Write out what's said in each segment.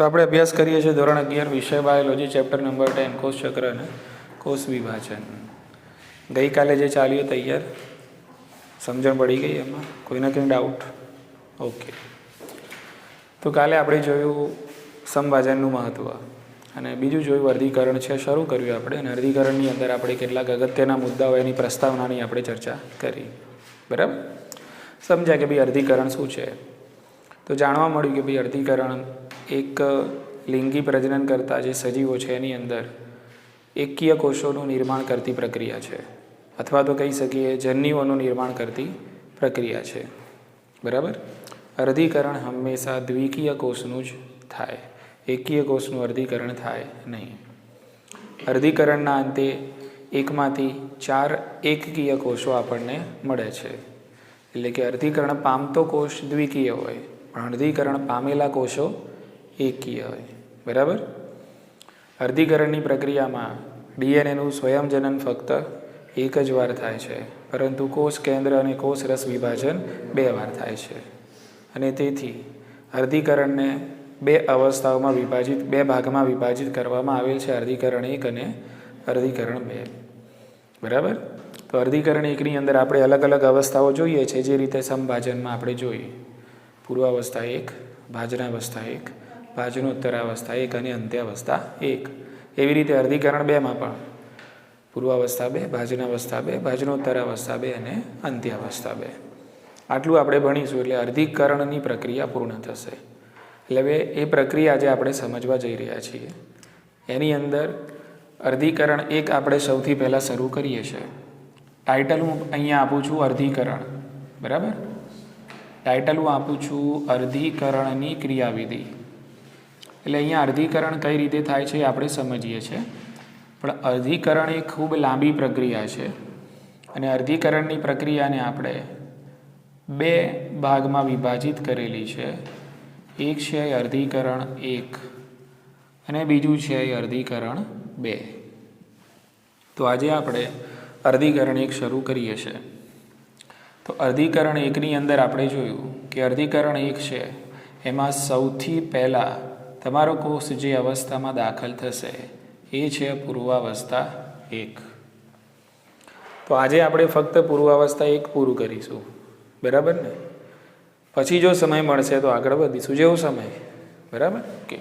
તો આપણે અભ્યાસ કરીએ છીએ ધોરણ 11 વિષય બાયોલોજી ચેપ્ટર નંબર 10 કોષ ચક્ર અને કોષ વિભાજન. ગઈકાલે જે ચાલ્યું તૈયાર સમજણ પડી ગઈ એમાં કોઈને કંઈ ડાઉટ? ઓકે. તો કાલે આપણે જોયું સમભાજનનું મહત્ત્વ અને બીજું જોયું વર્ગીકરણ છે, શરૂ કર્યું આપણે. અને વર્ગીકરણની અંદર આપણે કેટલાક અગત્યના મુદ્દાઓ એની પ્રસ્તાવનાની આપણે ચર્ચા કરી. બરાબર? સમજ્યા કે ભાઈ વર્ગીકરણ શું છે? તો જાણવા મળ્યું કે ભાઈ વર્ગીકરણ એક લિંગી પ્રજનન કરતા જે સજીવો છે એની અંદર એકકીય કોષોનું નિર્માણ કરતી પ્રક્રિયા છે, અથવા તો કહી શકીએ જન્યુઓનું નિર્માણ કરતી પ્રક્રિયા છે. બરાબર? વર્ગીકરણ હંમેશા દ્વિકીય કોષનું જ થાય, એકકીય કોષનું વર્ગીકરણ થાય નહીં. વર્ગીકરણના અંતે એકમાંથી 4 એકકીય કોષો આપણને મળે છે. એટલે કે વર્ગીકરણ પામતો કોષ દ્વિકીય હોય પણ વર્ગીકરણ પામેલા કોષો એકકીય હોય. બરાબર? વર્ગીકરણની પ્રક્રિયામાં ડીએનએનું સ્વયંજનન ફક્ત એક જ વાર થાય છે, પરંતુ કોષ કેન્દ્ર અને કોષ રસ વિભાજન 2 વાર થાય છે. અને તેથી વર્ગીકરણને 2 અવસ્થાઓમાં વિભાજિત, 2 ભાગમાં વિભાજિત કરવામાં આવેલ છે, વર્ગીકરણ 1 અને વર્ગીકરણ 2. બરાબર? તો વર્ગીકરણ 1ની અંદર આપણે અલગ અલગ અવસ્થાઓ જોઈએ છે, જે રીતે સમભાજનમાં આપણે જોઈએ. પૂર્વાવસ્થા 1, ભાજનાવસ્થા 1, ભાજનોત્તરાવસ્થા 1 અને અંત્યાવસ્થા 1. એવી રીતે વર્ગીકરણ 2માં પણ પૂર્વાવસ્થા 2, ભાજનાવસ્થા 2, ભાજનોત્તરાવસ્થા 2 અને અંત્યાવસ્થા 2. આટલું આપણે ભણીશું એટલે વર્ગીકરણની પ્રક્રિયા પૂર્ણ થશે. એટલે હવે એ પ્રક્રિયા જે આપણે સમજવા જઈ રહ્યા છીએ એની અંદર વર્ગીકરણ 1 આપણે સૌથી પહેલાં શરૂ કરીએ છીએ. ટાઇટલ હું અહીંયા આપું છું વર્ગીકરણ. બરાબર? ટાઇટલ હું આપું છું વર્ગીકરણની ક્રિયાવિધિ. એટલે અહીંયા વર્ગીકરણ કઈ રીતે થાય છે એ આપણે સમજીએ છીએ. પણ વર્ગીકરણ એ ખૂબ લાંબી પ્રક્રિયા છે અને વર્ગીકરણની પ્રક્રિયાને આપણે 2 ભાગમાં વિભાજિત કરેલી છે. એક છે વર્ગીકરણ 1 અને બીજું છે વર્ગીકરણ 2. તો આજે આપણે વર્ગીકરણ 1 શરૂ કરીએ છીએ. તો વર્ગીકરણ 1ની અંદર આપણે જોયું કે વર્ગીકરણ 1 છે એમાં સૌથી પહેલાં તમારો કોષ જે અવસ્થામાં દાખલ થશે એ છે પૂર્વાવસ્થા 1. તો આજે આપણે ફક્ત પૂર્વાવસ્થા 1 પૂરું કરીશું. બરાબર ને? પછી જો સમય મળશે તો આગળ વધીશું, જેવો સમય. બરાબર? કે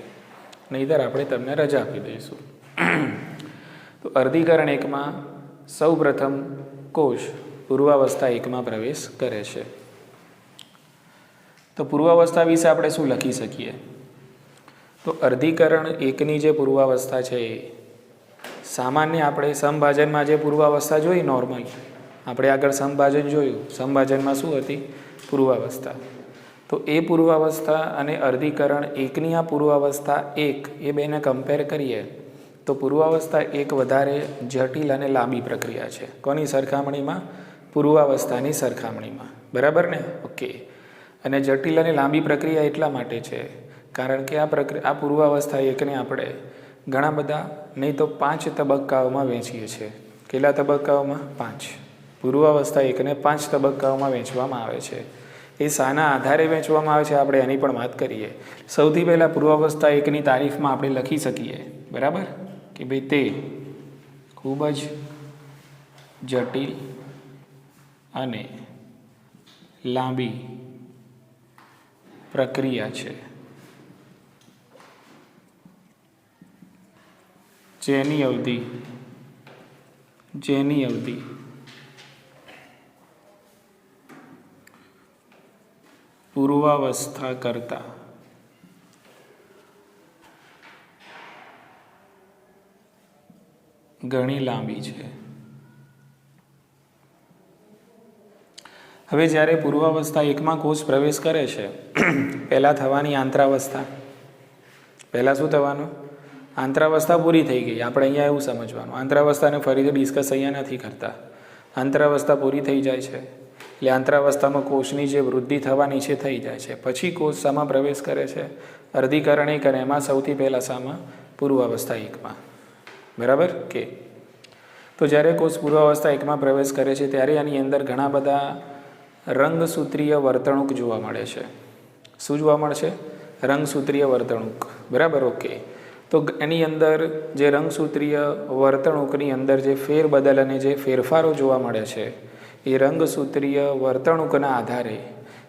નહીંતર આપણે તમને રજા આપી દઈશું. તો વર્ગીકરણ 1માં સૌ પ્રથમ કોષ પૂર્વાવસ્થા 1માં પ્રવેશ કરે છે. તો પૂર્વાવસ્થા વિશે આપણે શું લખી શકીએ? તો વર્ગીકરણ 1ની જે પૂર્વાવસ્થા છે એ સામાન્ય આપણે સમભાજનમાં જે પૂર્વાવસ્થા જોઈ, નોર્મલ આપણે આગળ સમભાજન જોયું, સમભાજનમાં શું હતી? પૂર્વાવસ્થા. તો એ પૂર્વાવસ્થા અને વર્ગીકરણ 1ની આ પૂર્વાવસ્થા 1 એ બેને કમ્પેર કરીએ તો પૂર્વાવસ્થા 1 વધારે જટિલ અને લાંબી પ્રક્રિયા છે. કોની સરખામણીમાં? પૂર્વાવસ્થાની સરખામણીમાં. બરાબર ને? ઓકે. અને જટિલ અને લાંબી પ્રક્રિયા એટલા માટે છે કારણ કે આ પૂર્વાવસ્થા 1ને આપણે ઘણા બધા, નહીં તો 5 તબક્કાઓમાં વહેંચીએ છીએ. કેટલા તબક્કાઓમાં? 5. પૂર્વાવસ્થા 1ને 5 તબક્કાઓમાં વહેંચવામાં આવે છે. એ શાના આધારે વહેંચવામાં આવે છે આપણે એની પણ વાત કરીએ. સૌથી પહેલાં પૂર્વાવસ્થા 1ની તારીફમાં આપણે લખી શકીએ. બરાબર? કે ભાઈ તે ખૂબ જ જટિલ અને લાંબી પ્રક્રિયા છે જેની અવધિ પૂર્વાવસ્થા કરતા ઘણી લાંબી છે. હવે જ્યારે પૂર્વાવસ્થા 1માં કોષ પ્રવેશ કરે છે પહેલાં થવાની આંતરાવસ્થા. પહેલાં શું થવાનું? આંતરાવસ્થા પૂરી થઈ ગઈ. આપણે અહીંયા એવું સમજવાનું, આંતરાવસ્થાને ફરીથી ડિસ્કસ અહીંયા નથી કરતા. આંતરાવસ્થા પૂરી થઈ જાય છે એટલે આંતરાવસ્થામાં કોષની જે વૃદ્ધિ થવાની છે થઈ જાય છે. પછી કોષ શામાં પ્રવેશ કરે છે? વર્ગીકરણ 1 અને એમાં સૌથી પહેલાં શામાં? પૂર્વાવસ્થા 1માં. બરાબર? કે તો જ્યારે કોષ પૂર્વાવસ્થા 1માં પ્રવેશ કરે છે ત્યારે આની અંદર ઘણા બધા રંગસૂત્રીય વર્તણૂક જોવા મળે છે. શું જોવા મળશે? રંગસૂત્રીય વર્તણૂક, બરાબર. ઓકે, તો એની અંદર જે રંગસૂત્રીય વર્તણૂકની અંદર જે ફેરબદલ અને જે ફેરફારો જોવા મળે છે એ રંગસૂત્રીય વર્તણૂકના આધારે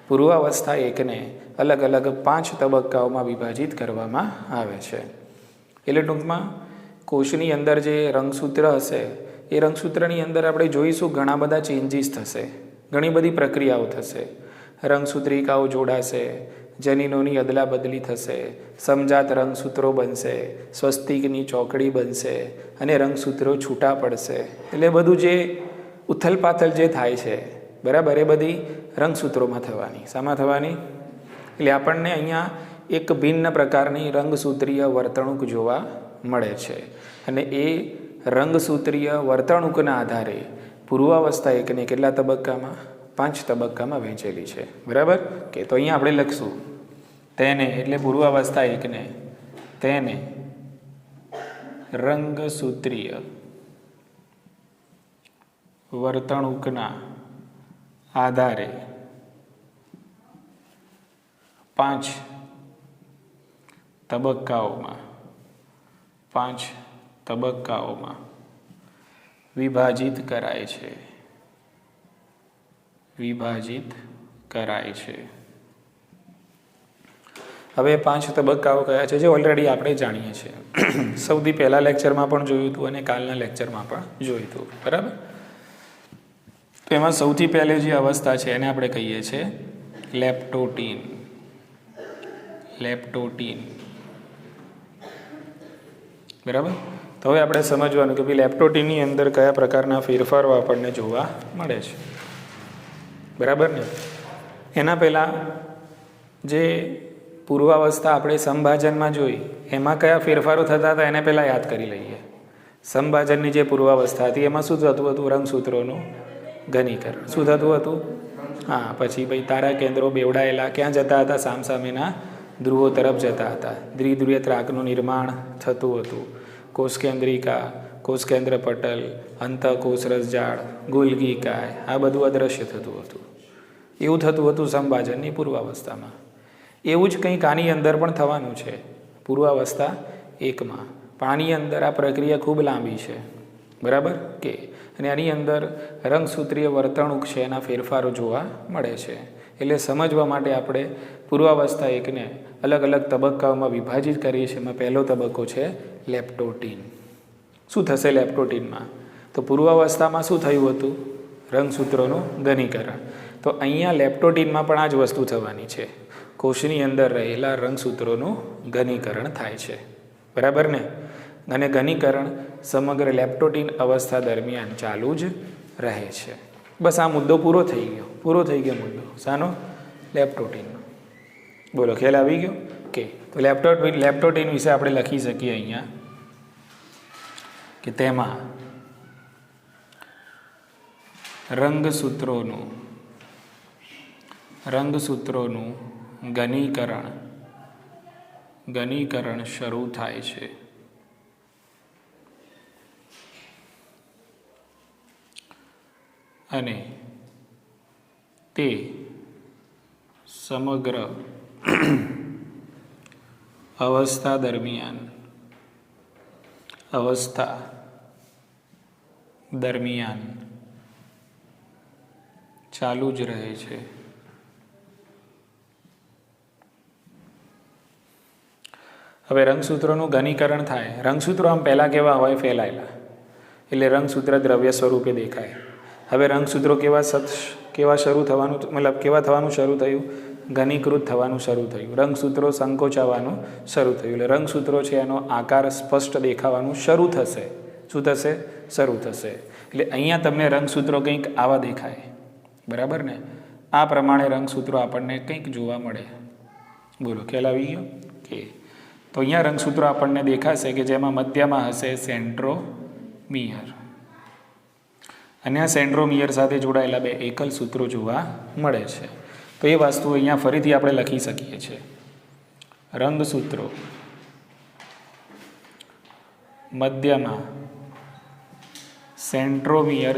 પૂર્વાવસ્થા એકને અલગ અલગ 5 તબક્કાઓમાં વિભાજિત કરવામાં આવે છે. એટલે ટૂંકમાં કોષની અંદર જે રંગસૂત્ર હશે એ રંગસૂત્રની અંદર આપણે જોઈશું ઘણા બધા ચેન્જીસ થશે, ઘણી બધી પ્રક્રિયાઓ થશે. રંગસૂત્રિકાઓ જોડાશે, જનીનોની અદલા બદલી થશે, સમજાત રંગસૂત્રો બનશે, સ્વસ્તિકની ચોકડી બનશે અને રંગસૂત્રો છૂટા પડશે. એટલે બધું જે ઉથલપાથલ જે થાય છે, બરાબર, એ બધી રંગસૂત્રોમાં થવાની. શામાં થવાની? એટલે આપણને અહીંયા એક ભિન્ન પ્રકારની રંગસૂત્રીય વર્તણૂક જોવા મળે છે અને એ રંગસૂત્રીય વર્તણૂકના આધારે પૂર્વાવસ્થા એકને કેટલા તબક્કામાં? 5 તબક્કામાં વહેંચેલી છે, બરાબર. કે તો અહીંયા આપણે લખશું તેને, એટલે પૂર્વાવસ્થા એકને, તેને રંગસૂત્રીય વર્તણૂકના આધારે 5 તબક્કાઓમાં વિભાજિત કરાય છે. હવે 5 તબક્કાઓ કયા છે જે ઓલરેડી આપણે જાણીએ છીએ. સૌથી પહેલા લેક્ચરમાં પણ જોયું હતું અને કાલના લેક્ચરમાં પણ જોયું હતું, બરાબર. તો એમાં સૌથી પહેલી જે અવસ્થા છે એને આપણે કહીએ છીએ લેપ્ટોટીન. બરાબર. તો હવે આપણે સમજવાનું કે ભાઈ લેપ્ટોટીનની અંદર કયા પ્રકારના ફેરફારો આપણને જોવા મળે છે, બરાબર ને. એના પહેલાં જે પૂર્વાવસ્થા આપણે સંભાજનમાં જોઈ એમાં કયા ફેરફારો થતા હતા એને પહેલાં યાદ કરી લઈએ. સંભાજનની જે પૂર્વાવસ્થા હતી એમાં શું થતું હતું? રંગસૂત્રોનું ઘનીકરણ. શું થતું હતું? હા, પછી ભાઈ તારા કેન્દ્રો બેવડાયેલા ક્યાં જતા હતા? સામસામેના ધ્રુવો તરફ જતા હતા. દ્વિધ્રુવીય ત્રાકનું નિર્માણ થતું હતું. કોષકેન્દ્રિકા, કોષકેન્દ્ર પટલ, અંતઃકોષ રસજાળ, ગોલ્ગીકાય, આ બધું અદૃશ્ય થતું હતું. એવું થતું હતું સંભાજનની પૂર્વાવસ્થામાં. એવું જ કંઈક આની અંદર પણ થવાનું છે પૂર્વાવસ્થા એકમાં. પણ આની અંદર આ પ્રક્રિયા ખૂબ લાંબી છે, બરાબર. કે અને આની અંદર રંગસૂત્રીય વર્તણૂક છે એના ફેરફારો જોવા મળે છે. એટલે સમજવા માટે આપણે પૂર્વાવસ્થા એકને અલગ અલગ તબક્કાઓમાં વિભાજિત કરીએ છીએ. એમાં પહેલો તબક્કો છે લેપ્ટોટીન. શું થશે લેપ્ટોટીનમાં? તો પૂર્વાવસ્થામાં શું થયું હતું? રંગસૂત્રોનું ઘનીકરણ. તો અહીંયા લેપ્ટોટીનમાં પણ આ જ વસ્તુ થવાની છે. કોષની અંદર રહેલા રંગસૂત્રોનું ઘનીકરણ થાય છે, બરાબર ને. અને ઘનીકરણ સમગ્ર લેપ્ટોટીન અવસ્થા દરમિયાન ચાલુ જ રહે છે. બસ આ મુદ્દો પૂરો થઈ ગયો મુદ્દો. શાનો? લેપ્ટોટીનનો. બોલો, ખ્યાલ આવી ગયો? કે તો લેપ્ટોટીન વિશે આપણે લખી શકીએ અહીંયા કે તેમાં રંગસૂત્રોનું ઘનીકરણ શરૂ થાય છે. અને તે સમગ્ર અવસ્થા દરમિયાન ચાલુ જ રહે છે. હવે રંગસૂત્રોનું ઘનીકરણ થાય. રંગસૂત્રો આમ પહેલાં કેવા હોય? ફેલાયેલા, એટલે રંગસૂત્ર દ્રવ્ય સ્વરૂપે દેખાય. હવે રંગસૂત્રો કેવા શરૂ થવાનું, મતલબ કેવા થવાનું શરૂ થયું? ઘનીકૃત થવાનું શરૂ થયું. રંગસૂત્રો સંકોચાવાનું શરૂ થયું. એટલે રંગસૂત્રો છે એનો આકાર સ્પષ્ટ દેખાવાનું શરૂ થશે. શું થશે? શરૂ થશે. એટલે અહીંયા તમને રંગસૂત્રો કંઈક આવા દેખાય, બરાબર ને. આ પ્રમાણે રંગસૂત્રો આપણને કંઈક જોવા મળે. બોલો, ખ્યાલ આવી ગયો? કે તો અહીંયા રંગસૂત્રો આપણને દેખાશે કે જેમાં મધ્યમાં હશે સેન્ટ્રોમિયર. અને આ સેન્ટ્રોમિયર સાથે જોડાયેલા 2 એકલ સૂત્રો જોવા મળે છે. તો એ વસ્તુ અહીંયા ફરીથી આપણે લખી શકીએ છીએ. રંગસૂત્રો મધ્યમાં સેન્ટ્રોમિયર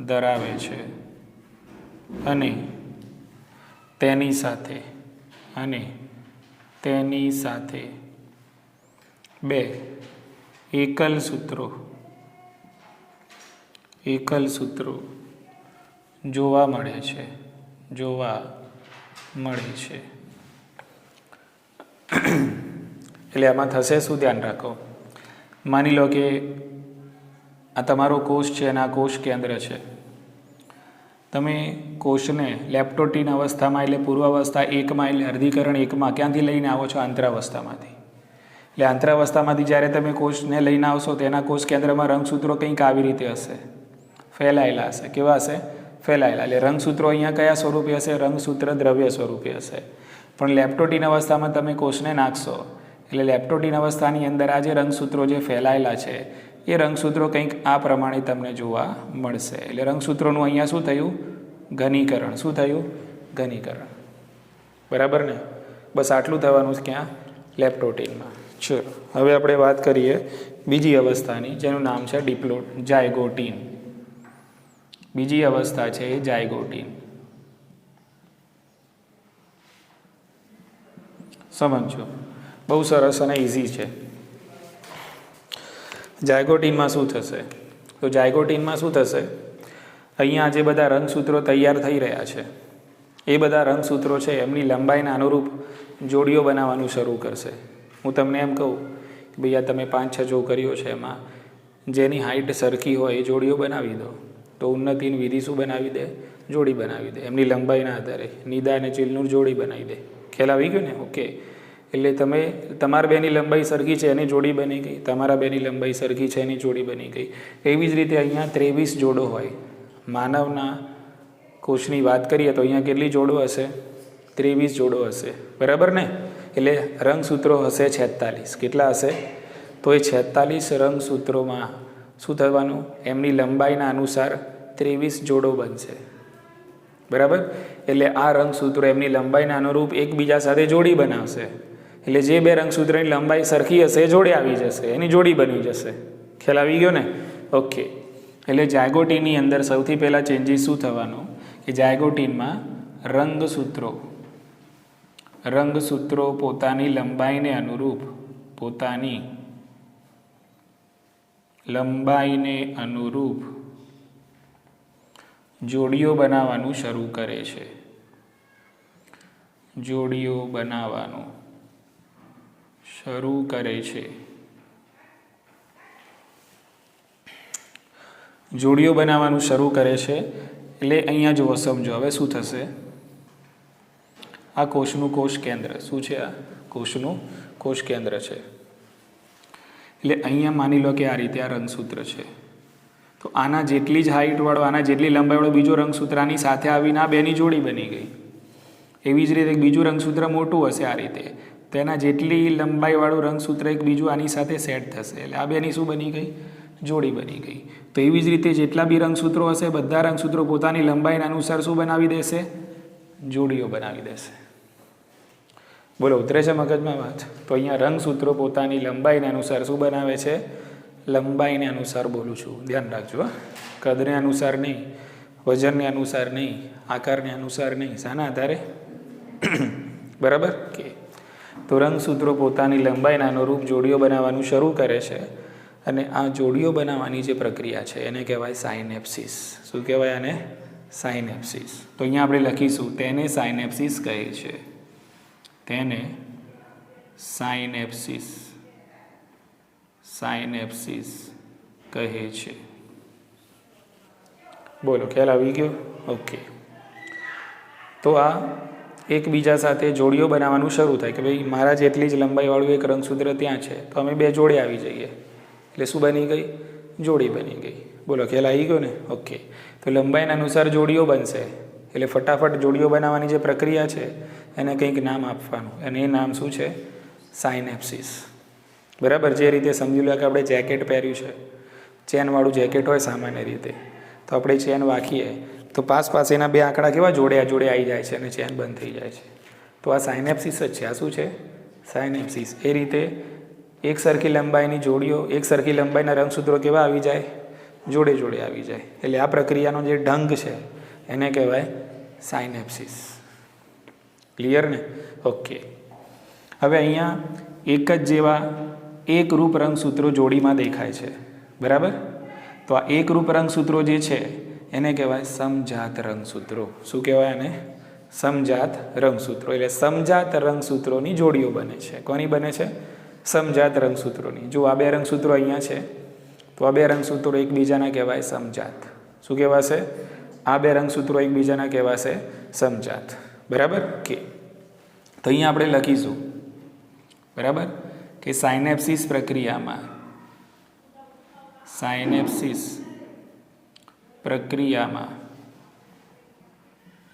ધરાવે છે અને તેની સાથે અને તેની સાથે. 2 એકલ સૂત્રો જોવા મળે છે. એટલે આમાં થશે શું, ધ્યાન રાખો. માની લો કે આ તમારો કોષ છે અને આ કોષ કેન્દ્ર છે. તમે કોષને લેપ્ટોટીન અવસ્થામાં એટલે પૂર્વાવસ્થા 1માં એટલે અર્ધીકરણ 1માં ક્યાંથી લઈને આવો છો? આંતરાવસ્થામાંથી. એટલે આંતરાવસ્થામાંથી જ્યારે તમે કોષને લઈને આવશો તેના કોષ કેન્દ્રમાં રંગસૂત્રો કંઈક આવી રીતે હશે, ફેલાયેલા હશે. કેવા હશે? ફેલાયેલા. એટલે રંગસૂત્રો અહીંયા કયા સ્વરૂપે હશે? રંગસૂત્ર દ્રવ્ય સ્વરૂપે હશે. પણ લેપ્ટોટીન અવસ્થામાં તમે કોષને નાખશો એટલે લેપ્ટોટીન અવસ્થાની અંદર આ જે રંગસૂત્રો જે ફેલાયેલા છે એ રંગસૂત્રો કંઈક આ પ્રમાણે તમને જોવા મળશે. એટલે રંગસૂત્રોનું અહીંયા શું થયું? ઘનીકરણ. શું થયું? ઘનીકરણ. બરાબર ને? બસ આટલું થવાનું છે ક્યાં? લેપ્ટોટીનમાં. ચલો હવે આપણે વાત કરીએ બીજી અવસ્થાની, જેનું નામ છે જાયગોટીન. બીજી અવસ્થા છે એ જાયગોટીન. સમજો, બહુ સરસ અને ઇઝી છે. જાયગોટીનમાં શું થશે? તો જાયગોટીનમાં શું થશે? અહીંયા જે બધા રંગસૂત્રો તૈયાર થઈ રહ્યા છે એ બધા રંગસૂત્રો છે એમની લંબાઈના અનુરૂપ જોડીઓ બનાવવાનું શરૂ કરશે. હું તમને એમ કહું કે ભાઈ આ તમે 5-6 છોકરીઓ છે, એમાં જેની હાઇટ સરખી હોય એ જોડીઓ બનાવી દો. તો ઉન્નતિની વિધિ શું બનાવી દે? જોડી બનાવી દે. એમની લંબાઈના આધારે નિદા અને ચિલનું જોડી બનાવી દે. ખ્યાલ આવી ગયો ને? ઓકે. એટલે તમે તમારા બેની લંબાઈ સરખી છે એની જોડી બની ગઈ, તમારા બેની લંબાઈ સરખી છે એની જોડી બની ગઈ. એવી જ રીતે અહીંયા 23 જોડો હોય. માનવના કોષની વાત કરીએ તો અહીંયા કેટલી જોડો હશે? 23 જોડો હશે. બરાબર ને? એટલે રંગસૂત્રો હશે 46. કેટલા હશે? તો એ 46 રંગસૂત્રોમાં શું થવાનું? એમની લંબાઈના અનુસાર 23 જોડો બનશે. બરાબર? એટલે આ રંગસૂત્રો એમની લંબાઈના અનુરૂપ એકબીજા સાથે જોડી બનાવશે. એટલે જે 2 રંગસૂત્રની લંબાઈ સરખી હશે જોડે આવી જશે, એની જોડી બની જશે. ખ્યાલ આવી ગયો ને? ઓકે. એટલે જાયગોટીનની અંદર સૌથી પહેલાં ચેન્જીસ શું થવાનું કે જાયગોટીનમાં રંગસૂત્રો પોતાની લંબાઈને અનુરૂપ જોડીઓ બનાવવાનું શરૂ કરે છે. જોડીઓ બનાવવાનું શરૂ કરે છે. એટલે અહીંયા જુઓ, સમજો હવે શું થશે. આ કોષનું કોષ કેન્દ્ર શું છે? આ કોષનું કોષ કેન્દ્ર છે. એટલે અહીંયા માની લો કે આ રીતે આ રંગસૂત્ર છે. તો આના જેટલી જ હાઇટવાળો, આના જેટલી લંબાઈવાળો બીજો રંગસૂત્ર આની સાથે આવીને આ બેની જોડી બની ગઈ. એવી જ રીતે બીજું રંગસૂત્ર મોટું હશે આ રીતે, તેના જેટલી લંબાઈવાળું રંગસૂત્ર એક બીજું આની સાથે સેટ થશે. એટલે આ બેની શું બની ગઈ? જોડી બની ગઈ. તો એવી જ રીતે જેટલા બી રંગસૂત્રો હશે બધા રંગસૂત્રો પોતાની લંબાઈના અનુસાર શું બનાવી દેશે? જોડીઓ બનાવી દેશે. બોલો, ઉતરે છે મગજમાં વાત? તો અહીંયા રંગસૂત્રો પોતાની લંબાઈને અનુસાર શું બનાવે છે? લંબાઈને અનુસાર બોલું છું, ધ્યાન રાખજો. કદને અનુસાર નહીં, વજનને અનુસાર નહીં, આકારને અનુસાર નહીં. શાના આધારે? બરાબર કે? તો રંગસૂત્રો પોતાની લંબાઈના અનુરૂપ જોડીઓ બનાવવાનું શરૂ કરે છે. અને આ જોડીઓ બનાવવાની જે પ્રક્રિયા છે એને કહેવાય સાયનેપ્સિસ. શું કહેવાય આને? સાયનેપ્સિસ. તો અહીંયા આપણે લખીશું તેને સાયનેપ્સિસ કહે છે. તેને સાયનેપ્સિસ કહે છે. બોલો, ખ્યાલ આવી ગયો? ઓકે. તો આ એકબીજા સાથે જોડીઓ બનાવવાનું શરૂ થાય કે ભાઈ મારા જેટલી જ લંબાઈવાળું એક રંગસૂત્ર ત્યાં છે તો અમે 2 જોડે આવી જઈએ. એટલે શું બની ગઈ? જોડી બની ગઈ. બોલો, ખ્યાલ આવી ગયો ને? ઓકે. તો લંબાઈના અનુસાર જોડીઓ બનશે. એટલે ફટાફટ જોડીઓ બનાવવાની જે પ્રક્રિયા છે એને કંઈક નામ આપવાનું, અને એ નામ શું છે? સાયનેપ્સિસ. બરાબર? જે રીતે સમજી લો કે આપણે જેકેટ પહેર્યું છે, ચેનવાળું જેકેટ હોય સામાન્ય રીતે, તો આપણે ચેન વાંકીએ તો પાસ એના 2 આંકડા કેવા જોડે આવી જાય છે અને ચેન બંધ થઈ જાય છે. તો આ સાયનેપ્સિસ જ છે. આ શું છે? સાયનેપ્સિસ. એ રીતે એક સરખી લંબાઈની જોડીઓ, એક સરખી લંબાઈના રંગસૂત્રો કેવા આવી જાય? જોડે આવી જાય. એટલે આ પ્રક્રિયાનો જે ઢંગ છે એને કહેવાય સાયનેપ્સિસ. ક્લિયર ને? ઓકે. હવે અહીંયા એક જ જેવા એકરૂપ રંગસૂત્રો જોડીમાં દેખાય છે, બરાબર? તો આ એકરૂપ રંગસૂત્રો જે છે એને કહેવાય સમજાત રંગસૂત્રો. શું કહેવાય એને? સમજાત રંગસૂત્રો. એટલે સમજાત રંગસૂત્રોની જોડીઓ બને છે. કોની બને છે? સમજાત રંગસૂત્રોની. જો આ બે રંગસૂત્રો અહીંયા છે તો આ બે રંગસૂત્રો એકબીજાના કહેવાય સમજાત. શું કહેવાશે? આ બે રંગસૂત્રો એકબીજાના કહેવાશે સમજાત. બરાબર કે? તો અહીંયા આપણે લખીશું, બરાબર, કે સાયનેપ્સિસ પ્રક્રિયામાં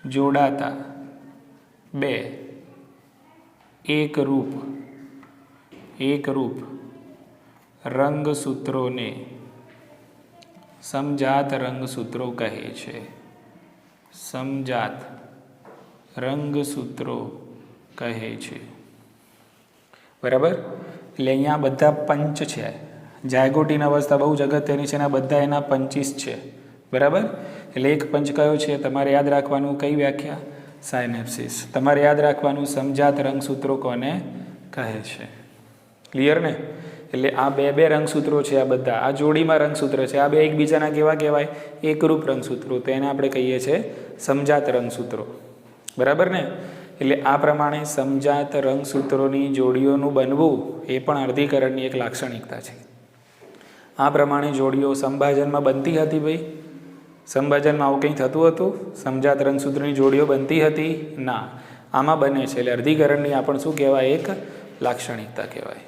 જોડાતા બે એકરૂપ રંગસૂત્રોને સમજાત રંગસૂત્રો કહે છે. સમજાત રંગસૂત્રો કહે છે. બરાબર? એટલે અહીંયા બધા પંચ છે. જાયગોટીન અવસ્થા બહુ જ અગત્યની છે અને બધા એના 25 છે. બરાબર? એટલે એક પંચ કયો છે તમારે યાદ રાખવાનું? કઈ વ્યાખ્યા? સાયનેપ્સિસ. તમારે યાદ રાખવાનું સમજાત રંગસૂત્રો કોને કહે છે. ક્લિયર ને? એટલે આ બે રંગસૂત્રો છે, આ બધા આ જોડીમાં રંગસૂત્ર છે. આ બે એકબીજાના કેવા કહેવાય? એકરૂપ રંગસૂત્રો. તો એને આપણે કહીએ છીએ સમજાત રંગસૂત્રો. બરાબર ને? એટલે આ પ્રમાણે સમજાત રંગસૂત્રોની જોડીઓનું બનવું એ પણ અર્ધીકરણની એક લાક્ષણિકતા છે. આ પ્રમાણે જોડીઓ સંભાજનમાં બનતી હતી. ભાઈ, સંભાજનમાં આવું કંઈ થતું હતું? સમજાત રંગસૂત્રોની જોડીઓ બનતી હતી? ના. આમાં બને છે. એટલે અર્ધીકરણની આ પણ શું કહેવાય? એક લાક્ષણિકતા કહેવાય.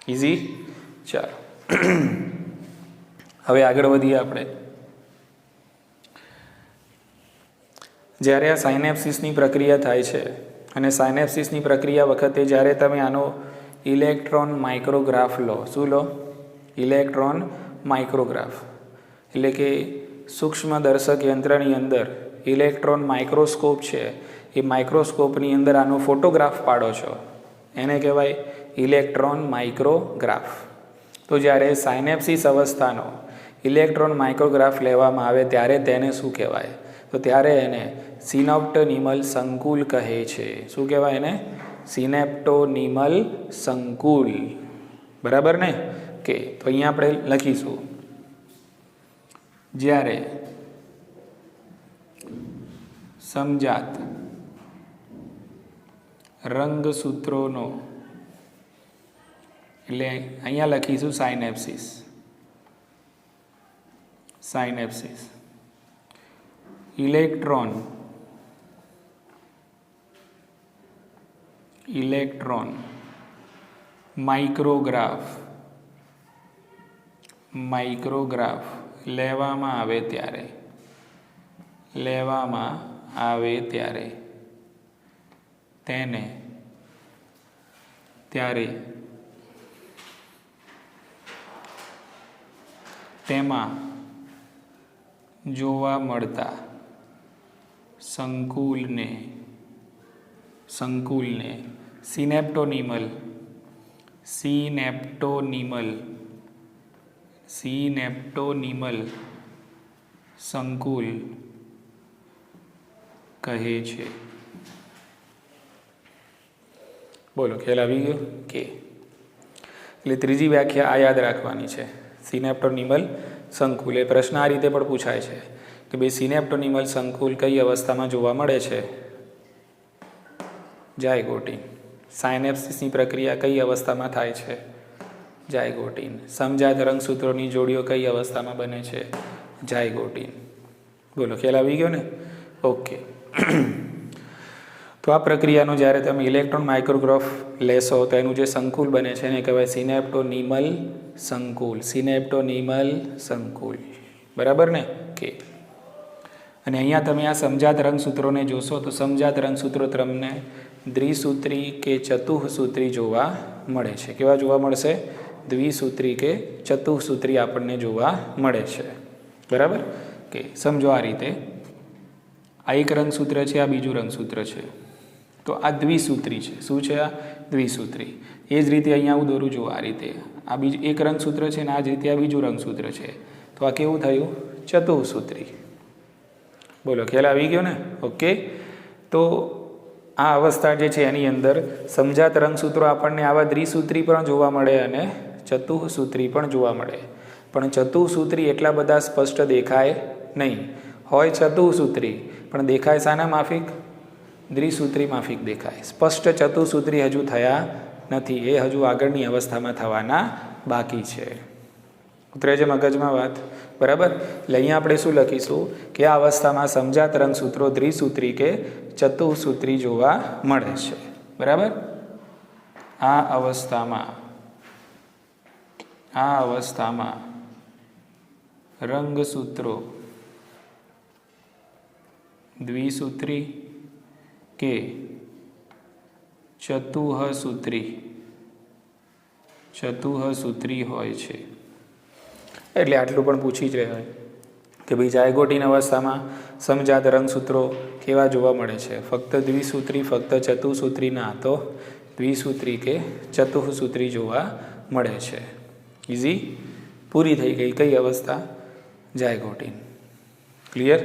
ઇઝી? ચાલો હવે આગળ વધીએ આપણે. જ્યારે આ સાયનેપ્સિસની પ્રક્રિયા થાય છે અને સાયનેપ્સિસની પ્રક્રિયા વખતે જ્યારે તમે આનો ઇલેક્ટ્રોન માઇક્રોગ્રાફ લો, શું લો? Electron micrograph. એટલે કે સૂક્ષ્મ દર્શક યંત્રની અંદર ઇલેક્ટ્રોન માઇક્રોસ્કોપ છે, એ માઇક્રોસ્કોપની અંદર આનો ફોટોગ્રાફ પાડો છો, એને કહેવાય ઇલેક્ટ્રોન માઇક્રોગ્રાફ. તો જ્યારે સાયનેપ્સિસ અવસ્થાનો ઇલેક્ટ્રોન માઇક્રોગ્રાફ લેવામાં આવે ત્યારે તેને શું કહેવાય? તો ત્યારે એને સિનેપ્ટોનીમલ સંકુલ કહે છે. શું કહેવાય એને? સિનેપ્ટોનીમલ સંકુલ. બરાબર ને? કે તો અહીંયા આપણે લખીશું, જ્યારે સમજાત રંગસૂત્રોનો, એટલે અહીંયા લખીશું સાયનેપ્સિસ ઇલેક્ટ્રોન માઇક્રોગ્રાફ લેવામાં આવે ત્યારે તેમાં જોવા મળતા સંકુલને સિનેપ્ટોનીમલ સંકુલ કહે છે. બોલો, ખ્યાલ આવી ગયો કે? એટલે ત્રીજી વ્યાખ્યા આ યાદ રાખવાની છે, સિનેપ્ટોનીમલ સંકુલ. એ પ્રશ્ન આ રીતે પણ પૂછાય છે કે ભાઈ સિનેપ્ટોનીમલ સંકુલ કઈ અવસ્થામાં જોવા મળે છે? જાયગોટીન. સાયનેપ્સિસની પ્રક્રિયા કઈ અવસ્થામાં થાય છે? જાયગોટીન. સમજાત રંગસૂત્રોની જોડીઓ કઈ અવસ્થામાં બને છે? જાયગોટીન. બોલો, ખ્યાલ આવી ગયો ને? ઓકે. તો આ પ્રક્રિયાનો જ્યારે તમે ઇલેક્ટ્રોન માઇક્રોગ્રાફ લેશો તો એનું જે સંકુલ બને છે એને કહેવાય સિનેપ્ટોનીમલ સંકુલ. બરાબર ને? કે અને અહીંયા તમે આ સમજાત રંગસૂત્રોને જોશો તો સમજાત રંગસૂત્રો તમને દ્વિસૂત્રી કે ચતુઃસૂત્રી જોવા મળે છે. કેવા જોવા મળશે? દ્વિસૂત્રી કે ચતુઃસૂત્રી આપણને જોવા મળે છે. બરાબર કે? સમજો આ રીતે, આ એક રંગસૂત્ર છે, આ બીજું રંગસૂત્ર છે, તો આ દ્વિસૂત્રી છે. શું છે? આ દ્વિસૂત્રી. એ જ રીતે અહીંયા હું દોરું છું આ રીતે, આ બીજું એક રંગસૂત્ર છે ને આ જ રીતે આ બીજું રંગસૂત્ર છે, તો આ કેવું થયું? ચતુઃસૂત્રી. બોલો, ખ્યાલ આવી ગયો ને? ઓકે. તો આ અવસ્થા જે છે એની અંદર સમજાત રંગસૂત્રો આપણને આવા દ્વિસૂત્રી પણ જોવા મળે અને ચતુઃસૂત્રી પણ જોવા મળે, પણ ચતુઃસૂત્રી એટલા બધા સ્પષ્ટ દેખાય નહીં. હોય ચતુઃસૂત્રી પણ દેખાય શાના માફિક? દ્વિસૂત્રી માફિક દેખાય. સ્પષ્ટ ચતુઃસૂત્રી હજુ થયા નથી, એ હજુ આગળની અવસ્થામાં થવાના બાકી છે. ઉતરે છે મગજમાં વાત? બરાબર. એટલે અહીંયા આપણે શું લખીશું કે આ અવસ્થામાં સમજાત રંગસૂત્રો દ્વિસૂત્રી કે ચતુઃસૂત્રી જોવા મળે છે. બરાબર. આ અવસ્થામાં રંગસૂત્રો દ્વિસૂત્રી કે ચતુઃસૂત્રી હોય છે. એટલે આટલું પણ પૂછી જ રહ્યા કે ભાઈ જાયગોટીન અવસ્થામાં સમજાત રંગસૂત્રો કેવા જોવા મળે છે? ફક્ત દ્વિસૂત્રી, ફક્ત ચતુઃસૂત્રી ના, તો દ્વિસૂત્રી કે ચતુઃસૂત્રી જોવા મળે છે. ઇઝી, પૂરી થઈ ગઈ કઈ અવસ્થા? જાયગોટીન. ક્લિયર?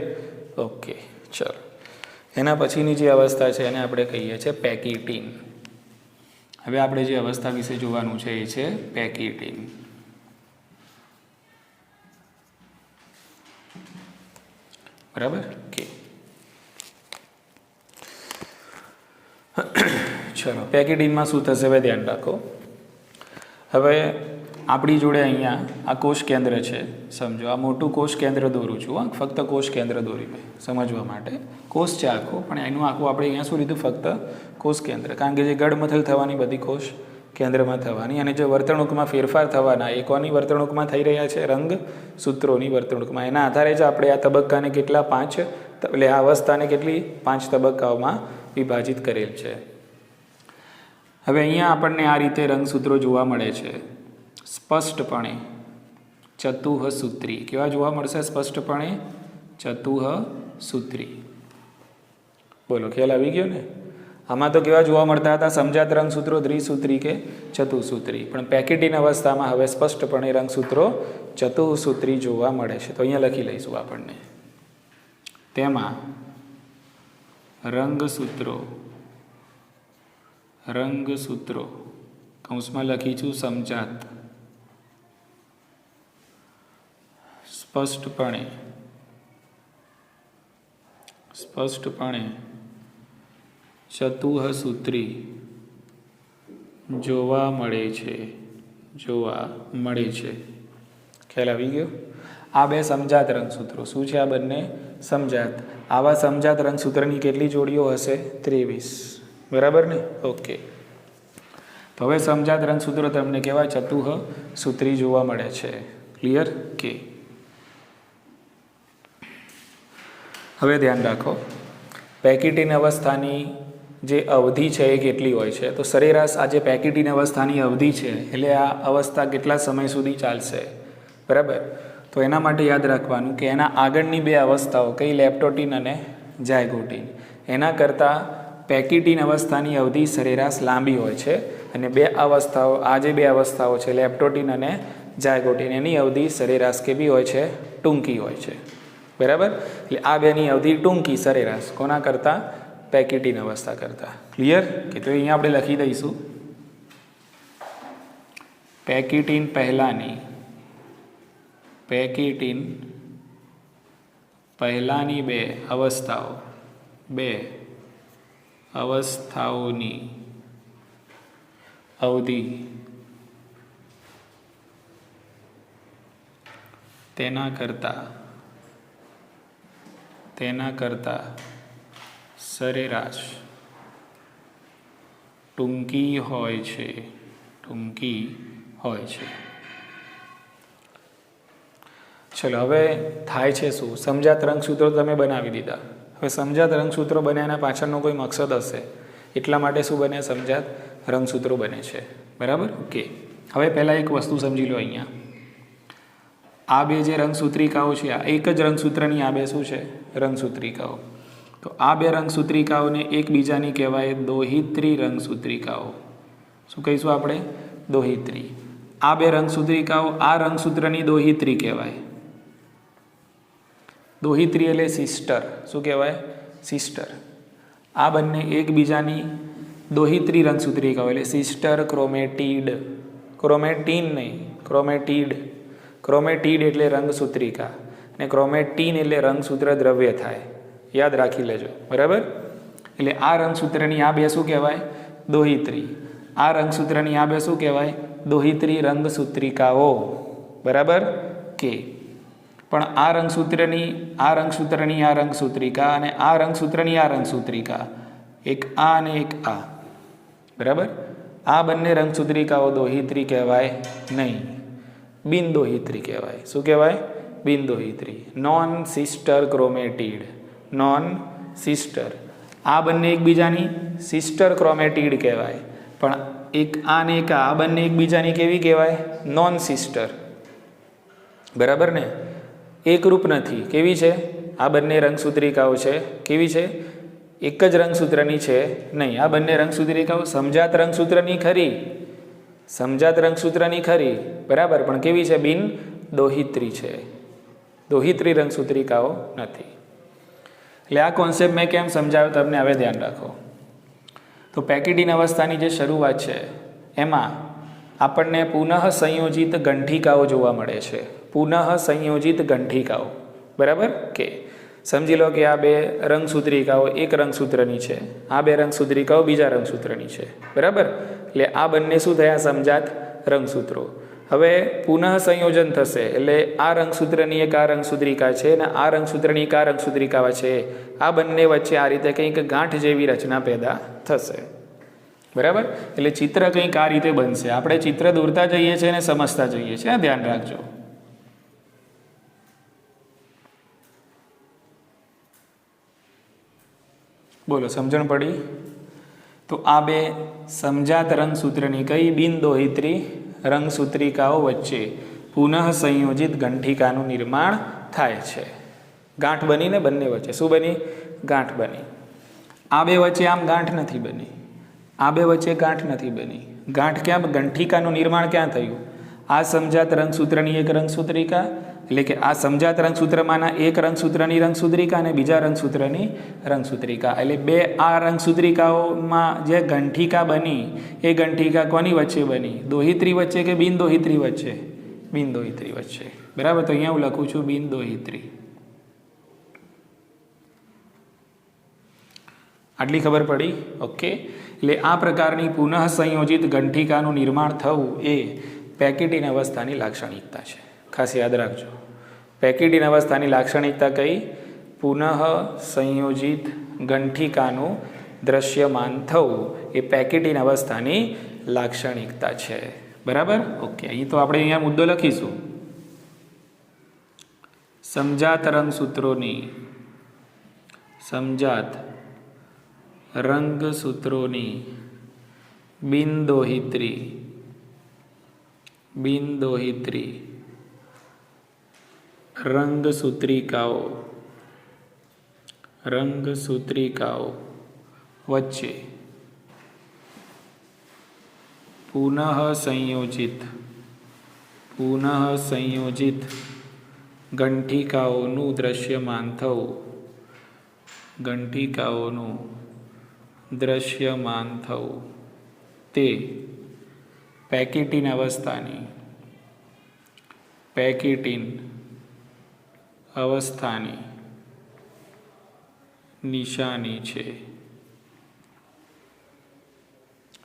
ઓકે, ચલો. એના પછીની જે અવસ્થા છે એને આપણે કહીએ છીએ પેકિટીન. હવે આપણે જે અવસ્થા વિશે જોવાનું છે એ છે પેકિટીન. બરાબર. કે ચલો, પેકિટીનમાં શું થશે હવે ધ્યાન રાખો. હવે આપણી જોડે અહીંયા આ કોષ કેન્દ્ર છે, સમજો. આ મોટું કોષ કેન્દ્ર દોરું છું, ફક્ત કોષ કેન્દ્ર દોરી મેં સમજવા માટે. કોષ છે આખો, પણ એનું આખું આપણે અહીંયા શું લીધું? ફક્ત કોષ કેન્દ્ર. કારણ કે જે ગડમથલ થવાની બધી કોષ કેન્દ્રમાં થવાની, અને જે વર્તણૂકમાં ફેરફાર થવાના એ કોની વર્તણૂકમાં થઈ રહ્યા છે? રંગસૂત્રોની વર્તણૂકમાં. એના આધારે જ આપણે આ તબક્કાને કેટલા 5 એટલે આ અવસ્થાને કેટલી 5 તબક્કાઓમાં વિભાજિત કરેલ છે. હવે અહીંયા આપણને આ રીતે રંગસૂત્રો જોવા મળે છે સ્પષ્ટપણે ચતુઃસૂત્રી. કેવા જોવા મળશે સ્પષ્ટપણે? ચતુઃસૂત્રી. બોલો, ખ્યાલ આવી ગયો ને? આમાં તો કેવા જોવા મળતા હતા? સમજાત રંગસૂત્રો દ્વિસૂત્રી કે ચતુઃસૂત્રી, પણ પેકિટીન અવસ્થામાં હવે સ્પષ્ટપણે રંગસૂત્રો ચતુઃસૂત્રી જોવા મળે છે. તો અહીંયા લખી લઈશું આપણને, તેમાં રંગસૂત્રો કૌંસમાં લખીશું સમજાત સ્પષ્ટપણે ચતુઃસૂત્રી જોવા મળે છે. ખ્યાલ આવી ગયો? આ બે સમજાત રંગસૂત્રો શું છે? આ બંને સમજાત. આવા સમજાત રંગસૂત્રની કેટલી જોડીઓ હશે? 23. બરાબર ને? ઓકે. તો હવે સમજાત રંગસૂત્રો તમને કહેવાય ચતુઃસૂત્રી જોવા મળે છે. ક્લિયર? કે હવે ધ્યાન રાખો, પેકિટીન અવસ્થાની જે અવધિ છે એ કેટલી હોય છે? તો સરેરાશ આ જે પેકિટીન અવસ્થાની અવધિ છે એટલે આ અવસ્થા કેટલા સમય સુધી ચાલશે? બરાબર. તો એના માટે યાદ રાખવાનું કે એના આગળની બે અવસ્થાઓ કઈ? લેપ્ટોટીન અને જાયગોટીન. એના કરતાં પેકિટીન અવસ્થાની અવધિ સરેરાશ લાંબી હોય છે, અને આ જે બે અવસ્થાઓ છે લેપ્ટોટીન અને જાયગોટીન, એની અવધિ સરેરાશ કેવી હોય છે? ટૂંકી હોય છે. બરાબર. એટલે આ બેની અવધિ ટૂંકી સરેરાશ કોના કરતાં? પેકિટીન અવસ્થા કરતાં. ક્લિયર? કે તો અહીંયા આપણે લખી દઈશું પેકિટીન પહેલાની બે અવસ્થાઓની અવધિ તેના કરતાં સરેરાશ ટૂંકી હોય છે. ચલો, હવે થાય છે શું? સમજાત રંગસૂત્રો તમે બનાવી દીધા. હવે સમજાત રંગસૂત્રો બન્યાના પાછળનો કોઈ મકસદ હશે, એટલા માટે શું બને? સમજાત રંગસૂત્રો બને છે. બરાબર. ઓકે. હવે પહેલાં એક વસ્તુ સમજી લો. અહીંયા આ બે જે રંગસૂત્રિકાઓ છે, આ એક જ રંગસૂત્રની આ બે શું છે? રંગસૂત્રિકાઓ. તો આ બે રંગસૂત્રિકાઓને એકબીજાની કહેવાય દોહિત્રી રંગસૂત્રિકાઓ. શું કહીશું આપણે? દોહિત્રી. આ બે રંગસૂત્રિકાઓ આ રંગસૂત્રની દોહિત્રી કહેવાય. દોહિત્રી એટલે સિસ્ટર. શું કહેવાય? સિસ્ટર. આ બંને એકબીજાની દોહિત્રી રંગસૂત્રિકાઓ એટલે સિસ્ટર ક્રોમેટીડ, ક્રોમેટીન નહીં, ક્રોમેટીડ. ક્રોમેટીડ એટલે રંગસૂત્રિકા અને ક્રોમેટીન એટલે રંગસૂત્ર દ્રવ્ય થાય, યાદ રાખી લેજો, બરાબર. એટલે આ રંગસૂત્રની આ બે શું કહેવાય? દોહિત્રી. આ રંગસૂત્રની આ બે શું કહેવાય? દોહિત્રી રંગસૂત્રિકાઓ, બરાબર કે. પણ આ રંગસૂત્રની આ રંગસૂત્રિકા અને આ રંગસૂત્રની આ રંગસૂત્રિકા, એક આ અને એક આ, બરાબર. આ બંને રંગસૂત્રિકાઓ દોહિત્રી કહેવાય નહીં, બિનદોહિત્રી કહેવાય. શું કહેવાય? બિનદોહિત્રી. Non sister chromatid, non sister. આ બંને એકબીજાની સિસ્ટર ક્રોમેટીડ કહેવાય, પણ એક આ ને એક આ બંને એકબીજાની કેવી કહેવાય? નોન સિસ્ટર, બરાબર ને. એકરૂપ નથી. કેવી છે? આ બંને રંગસૂત્રિકાઓ છે કેવી છે? એક જ રંગસૂત્રની છે નહીં. આ બંને રંગસૂત્રિકાઓ સમજાત રંગસૂત્રની ખરી, સમજાત રંગસૂત્રની ખરી, બરાબર, પણ કેવી છે? બિન દોહિત્રી છે, દોહિત્રી રંગસૂત્રિકાઓ નથી. એટલે આ કોન્સેપ્ટ મેં કેમ સમજાવ્યો તમને હવે ધ્યાન રાખો. તો પેકિટીન અવસ્થાની જે શરૂઆત છે એમાં આપણને પુનઃ સંયોજિત ગંઠિકાઓ જોવા મળે છે. પુનઃ સંયોજિત ગંઠિકાઓ, બરાબર કે. સમજી લો કે આ બે રંગસૂત્રિકાઓ એક રંગસૂત્રની છે, આ બે રંગસૂત્રિકાઓ બીજા રંગસૂત્રની છે, બરાબર. એટલે આ બંને શું થયા? સમજાત રંગસૂત્રો. હવે પુનઃ સંયોજન થશે એટલે આ રંગસૂત્રની એક આ રંગસૂત્રિકા છે અને આ રંગસૂત્રની એક આ રંગસૂત્રિકા છે. આ બંને વચ્ચે આ રીતે કંઈક ગાંઠ જેવી રચના પેદા થશે, બરાબર. એટલે ચિત્ર કંઈક આ રીતે બનશે. આપણે ચિત્ર દોરતા જઈએ છીએ અને સમજતા જઈએ છીએ, ધ્યાન રાખજો. બોલો, સમજણ પડી? તો આ બે સમજાત રંગસૂત્રની કઈ? બિનદોહિત્રી રંગસૂત્રિકાઓ વચ્ચે પુનઃ સંયોજિત ગંઠિકાનું નિર્માણ થાય છે. ગાંઠ બનીને બંને વચ્ચે શું બની? ગાંઠ બની. આ બે વચ્ચે આમ ગાંઠ નથી બની, આ બે વચ્ચે ગાંઠ નથી બની. ગાંઠ ક્યાં? ગંઠિકાનું નિર્માણ ક્યાં થયું? આ સમજાત રંગસૂત્રની એક રંગસૂત્રિકા, એટલે કે આ સમજાત રંગસૂત્રમાંના એક રંગસૂત્રની રંગસૂત્રિકા અને બીજા રંગસૂત્રની રંગસૂત્રિકા, એટલે બે આ રંગસૂત્રિકાઓમાં જે ગંઠિકા બની એ ગંઠિકા કોની વચ્ચે બની? દોહિત્રી વચ્ચે કે બિનદોહિત્રી વચ્ચે? બિનદોહિત્રી વચ્ચે, બરાબર. તો અહીંયા હું લખું છું બિનદોહિત્રી. આટલી ખબર પડી? ઓકે. એટલે આ પ્રકારની પુનઃ સંયોજિત ગંઠિકાનું નિર્માણ થવું એ પેકિટીન અવસ્થાની લાક્ષણિકતા છે. ખાસ યાદ રાખજો, પેકિટીન અવસ્થાની લાક્ષણિકતા કઈ? પુનઃ સંયોજિત ગંઠિકાનું દ્રશ્યમાન થવું એ પેકિટીન અવસ્થાની લાક્ષણિકતા છે, બરાબર. ઓકે. અહીં તો આપણે અહીંયા મુદ્દો લખીશું. સમજાત રંગસૂત્રોની બિનદોહિત્રી રંગસૂત્રિકાઓ વચ્ચે પુનઃ સંયોજિત ગંઠિકાઓનું દ્રશ્યમાન થવું તે પેકિટીન અવસ્થાની નિશાની છે.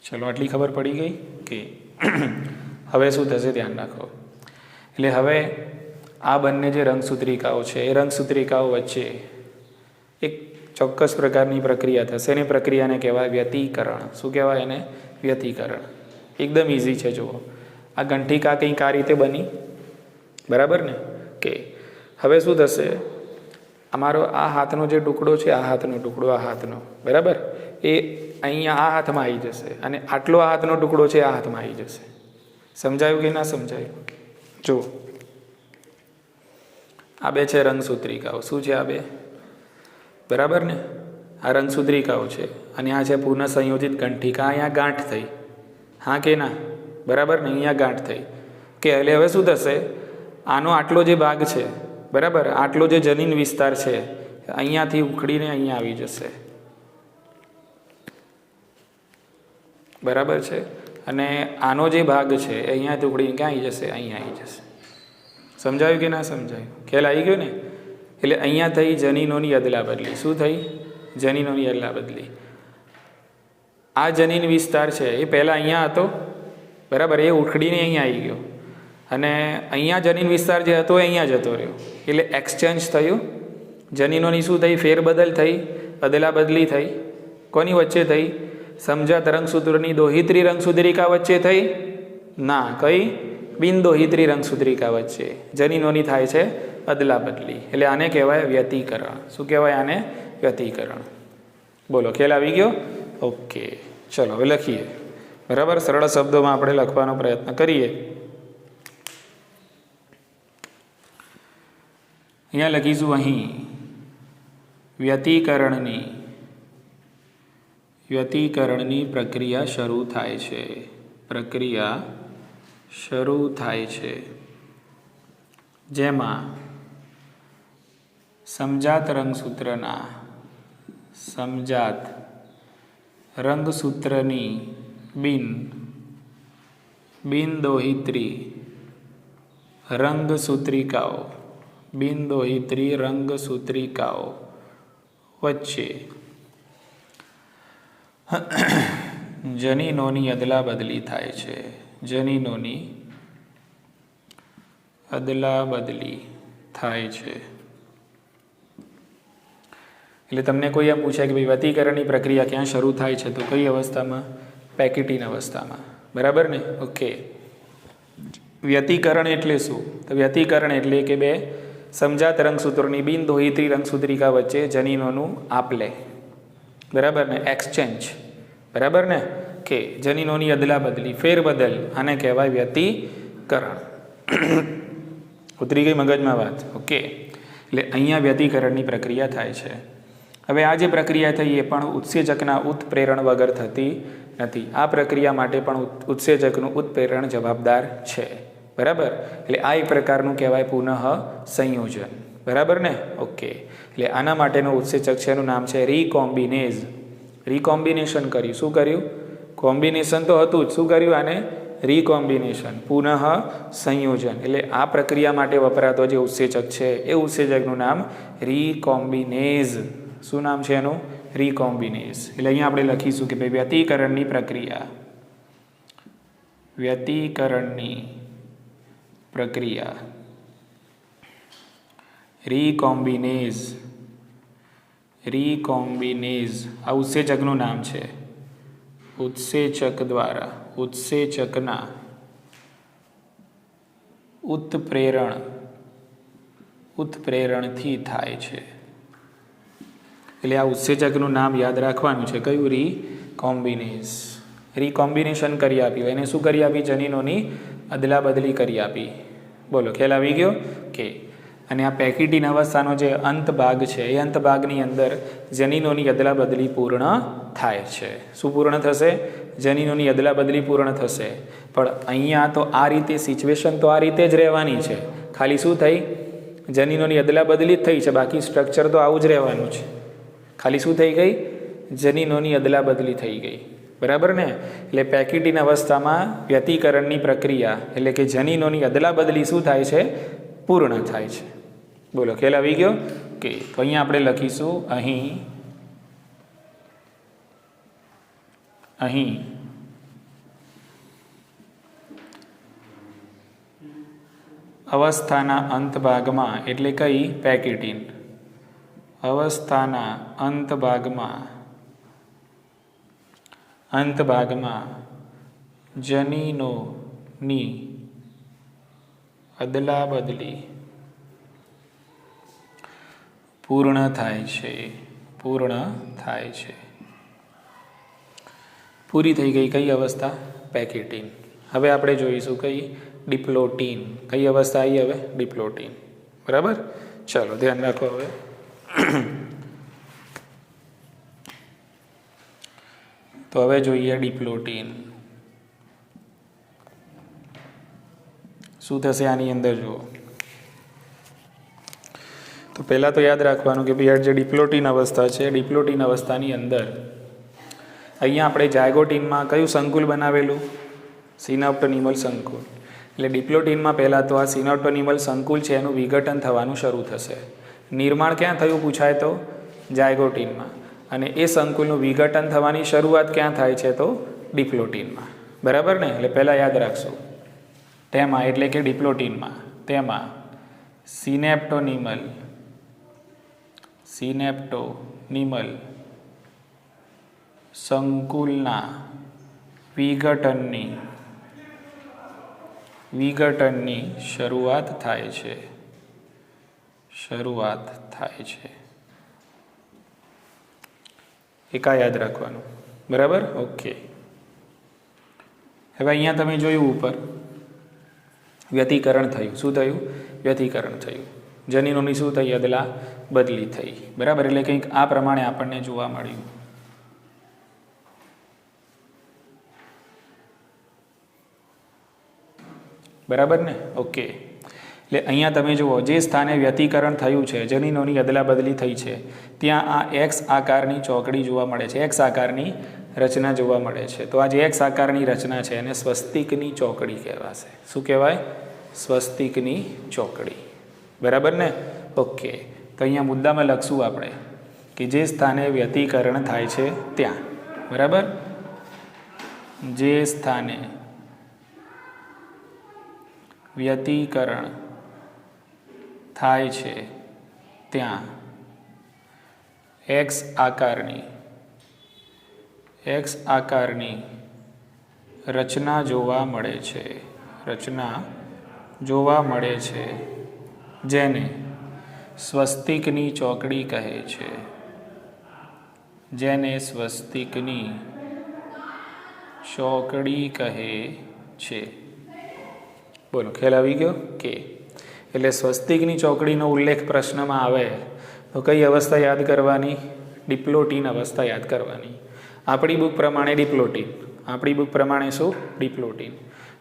ચલો, આટલી ખબર પડી ગઈ કે હવે શું થશે? ધ્યાન રાખો. એટલે હવે આ બંને જે રંગસૂત્રિકાઓ છે એ રંગસૂત્રિકાઓ વચ્ચે એક ચોક્કસ પ્રકારની પ્રક્રિયા થશે. એની પ્રક્રિયાને કહેવાય વ્યતિકરણ. શું કહેવાય એને? વ્યતિકરણ. એકદમ ઇઝી છે. જુઓ, આ ગંઠિકા કંઈક આ રીતે બની, બરાબર ને કે. હવે શું થશે? અમારો આ હાથનો જે ટુકડો છે, આ હાથનો, બરાબર, એ અહીંયા આ હાથમાં આવી જશે અને આટલો આ હાથનો ટુકડો છે આ હાથમાં આવી જશે. સમજાયું કે ના સમજાયું? જુઓ, આ બે છે રંગસૂત્રિકાઓ. શું છે આ બે? બરાબર ને, આ રંગસૂત્રિકાઓ છે અને આ છે પુનઃ સંયોજિત ગંઠિકા. અહીંયા ગાંઠ થઈ, હા કે ના? બરાબર ને, અહીંયા ગાંઠ થઈ કે. એટલે હવે શું થશે? આનો આટલો જે ભાગ છે, બરાબર, આટલો જે જનીન વિસ્તાર છે અહીંયાથી ઉખડીને અહીંયા આવી જશે. બરાબર છે, અને આનો જે ભાગ છે એ અહીંયાથી ઉખડીને ક્યાં આવી જશે? અહીંયા આવી જશે. સમજાયું કે ના સમજાયું? ખ્યાલ આવી ગયો ને? એટલે અહીંયા થઈ જનીનોની અદલા બદલી. શું થઈ? જનીનોની અદલા બદલી. આ જનીન વિસ્તાર છે એ પહેલાં અહીંયા હતો, બરાબર, એ ઉખડીને અહીંયા આવી ગયો, અને અહીંયા જનીન વિસ્તાર જે હતો એ અહીંયા જતો રહ્યો. એટલે એક્સચેન્જ થયું. જનીનોની શું થઈ? ફેરબદલ થઈ, અદલા બદલી થઈ. કોની વચ્ચે થઈ? સમજાત રંગસૂત્રની દોહિત્રી રંગસૂત્રિકા વચ્ચે થઈ? ના, કઈ? બિનદોહિત્રી રંગસૂત્રિકા વચ્ચે જનીનોની થાય છે અદલા બદલી. એટલે આને કહેવાય વ્યતિકરણ. શું કહેવાય આને? વ્યતિકરણ. બોલો, ખ્યાલ આવી ગયો? ઓકે, ચલો હવે લખીએ. બરાબર, સરળ શબ્દોમાં આપણે લખવાનો પ્રયત્ન કરીએ. અહીંયા લખીશું, અહીં વ્યતિકરણની પ્રક્રિયા શરૂ થાય છે. પ્રક્રિયા શરૂ થાય છે જેમાં સમજાત રંગસૂત્રની બિનદોહિત્રી રંગસૂત્રિકાઓ વચ્ચે જનીનોની અદલા બદલી થાય છે. જનીનોની અદલા બદલી થાય છે. એટલે તમને કોઈ એમ પૂછે કે ભાઈ વ્યતિકરણની પ્રક્રિયા ક્યાં શરૂ થાય છે, તો કઈ અવસ્થામાં? પેકિટીન અવસ્થામાં. બરાબર ને? ઓકે. વ્યતિકરણ એટલે શું? તો વ્યતિકરણ એટલે કે બે સમજાત રંગસૂત્રોની બિનદોહિત્રી રંગસૂત્રિકા વચ્ચે જનીનોનું આપલે. બરાબર ને? એક્સચેન્જ. બરાબર ને? કે જનીનોની અદલા બદલી, ફેરબદલ, આને કહેવાય વ્યતિકરણ. ઉતરી ગઈ મગજમાં વાત? ઓકે. એટલે અહીંયા વ્યતિકરણની પ્રક્રિયા થાય છે. હવે આ જે પ્રક્રિયા થઈ એ પણ ઉત્સેચકના ઉત્પ્રેરણ વગર થતી નથી. આ પ્રક્રિયા માટે પણ ઉત્સેચકનું ઉત્પ્રેરણ જવાબદાર છે. બરાબર? એટલે આ એક પ્રકારનું કહેવાય પુનઃ સંયોજન. બરાબર ને? ઓકે. એટલે આના માટેનો ઉત્સેચક છે એનું નામ છે રીકોમ્બિનેઝ. રીકોમ્બિનેશન કર્યું. શું કર્યું? કોમ્બિનેશન તો હતું જ. શું કર્યું આને? રીકોમ્બિનેશન, પુનઃ સંયોજન. એટલે આ પ્રક્રિયા માટે વપરાતો જે ઉત્સેચક છે એ ઉત્સેચકનું નામ રીકોમ્બિનેઝ. શું નામ છે એનું? રીકોમ્બિનેઝ. એટલે અહીંયા આપણે લખીશું કે ભાઈ વ્યતિકરણની પ્રક્રિયા રીકોમ્બિનેઝ આ ઉત્સેચકનું નામ છે. ઉત્સેચકના ઉત્પ્રેરણથી થાય છે. એટલે આ ઉત્સેચકનું નામ યાદ રાખવાનું છે. કયું? રીકોમ્બિનેઝ. રીકોમ્બિનેશન કરી આપ્યું. એને શું કરી આપી? જનીનોની અદલા બદલી કરી આપી. બોલો, ખ્યાલ આવી ગયો? કે અને આ પેકિટીન અવસ્થાનો જે અંત ભાગ છે એ અંત ભાગની અંદર જનીનોની અદલા બદલી પૂર્ણ થાય છે. શું પૂર્ણ થશે? જનીનોની અદલા બદલી પૂર્ણ થશે. પણ અહીંયા તો આ રીતે સિચ્યુએશન તો આ રીતે જ રહેવાની છે. ખાલી શું થઈ? જનીનોની અદલા બદલી જ થઈ છે, બાકી સ્ટ્રક્ચર તો આવું જ રહેવાનું છે. ખાલી શું થઈ ગઈ? જનીનોની અદલા બદલી થઈ ગઈ. બરાબર ને? એટલે પેકિટીન અવસ્થામાં વ્યતિકરણની પ્રક્રિયા એટલે કે જનીનોની અદલા બદલી શું થાય છે? પૂર્ણ થાય છે. બોલો, ખ્યાલ આવી ગયો? કે તો અહીંયા આપણે લખીશું, અહીં અવસ્થાના અંત ભાગમાં, એટલે કઈ? પેકિટીન અવસ્થાના અંત ભાગમાં જનીનોની અદલા બદલી પૂર્ણ થાય છે. પૂરી થઈ ગઈ કઈ અવસ્થા? પેકિટીન. હવે આપણે જોઈશું કઈ? ડિપ્લોટીન. કઈ અવસ્થા આવી હવે? ડિપ્લોટીન. બરાબર? ચલો ધ્યાન રાખો. હવે તો હવે જોઈએ ડિપ્લોટીન. શું થશે આની અંદર? જુઓ તો પહેલાં તો યાદ રાખવાનું કે ભાઈ આ જે ડિપ્લોટીન અવસ્થા છે, ડિપ્લોટીન અવસ્થાની અંદર અહીંયા આપણે જાયગોટીનમાં કયું સંકુલ બનાવેલું? સિનોપ્ટોનિમલ સંકુલ. એટલે ડિપ્લોટીનમાં પહેલાં તો આ સિનોપ્ટોનિમલ સંકુલ છે એનું વિઘટન થવાનું શરૂ થશે. નિર્માણ ક્યાં થયું પૂછાય તો જાયગોટીનમાં, અને એ સંકુલનું વિઘટન થવાની શરૂઆત ક્યાં થાય છે તો ડિપ્લોટીનમાં. બરાબર ને? એટલે પહેલાં યાદ રાખશું તેમાં એટલે કે ડિપ્લોટીનમાં તેમાં સિનેપ્ટોનિમલ સંકુલના વિઘટનની શરૂઆત થાય છે. એકા યાદ રાખવાનું. બરાબર? ઓકે. હવે અહીંયા તમે જોયું ઉપર વ્યતિકરણ થયું. શું થયું? વ્યતિકરણ થયું. જનીનોની શું થઈ? અદલા બદલી થઈ. બરાબર? એટલે કંઈક આ પ્રમાણે આપણને જોવા મળ્યું. બરાબર ને? ઓકે. એટલે અહીંયા તમે જુઓ, જે સ્થાને વ્યતિકરણ થયું છે, જનીનોની અદલા બદલી થઈ છે, ત્યાં આ એક્સ આકારની ચોકડી જોવા મળે છે, એક્સ આકારની રચના જોવા મળે છે. તો આ જે એક્સ આકારની રચના છે એને સ્વસ્તિકની ચોકડી કહેવાશે. શું કહેવાય? સ્વસ્તિકની ચોકડી. બરાબર ને? ઓકે. તો અહીંયા મુદ્દામાં લખશું આપણે કે જે સ્થાને વ્યતિકરણ થાય છે ત્યાં. બરાબર? જે સ્થાને વ્યતિકરણ થાય છે ત્યાં એક્સ આકારની રચના જોવા મળે છે, જેને સ્વસ્તિકની ચોકડી કહે છે. બોલો, ખ્યાલ આવી ગયો? કે એટલે સ્વસ્તિકની ચોકડીનો ઉલ્લેખ પ્રશ્નમાં આવે તો કઈ અવસ્થા યાદ કરવાની? ડિપ્લોટીન અવસ્થા યાદ કરવાની. આપણી બુક પ્રમાણે ડિપ્લોટીન. આપણી બુક પ્રમાણે શું? ડિપ્લોટીન.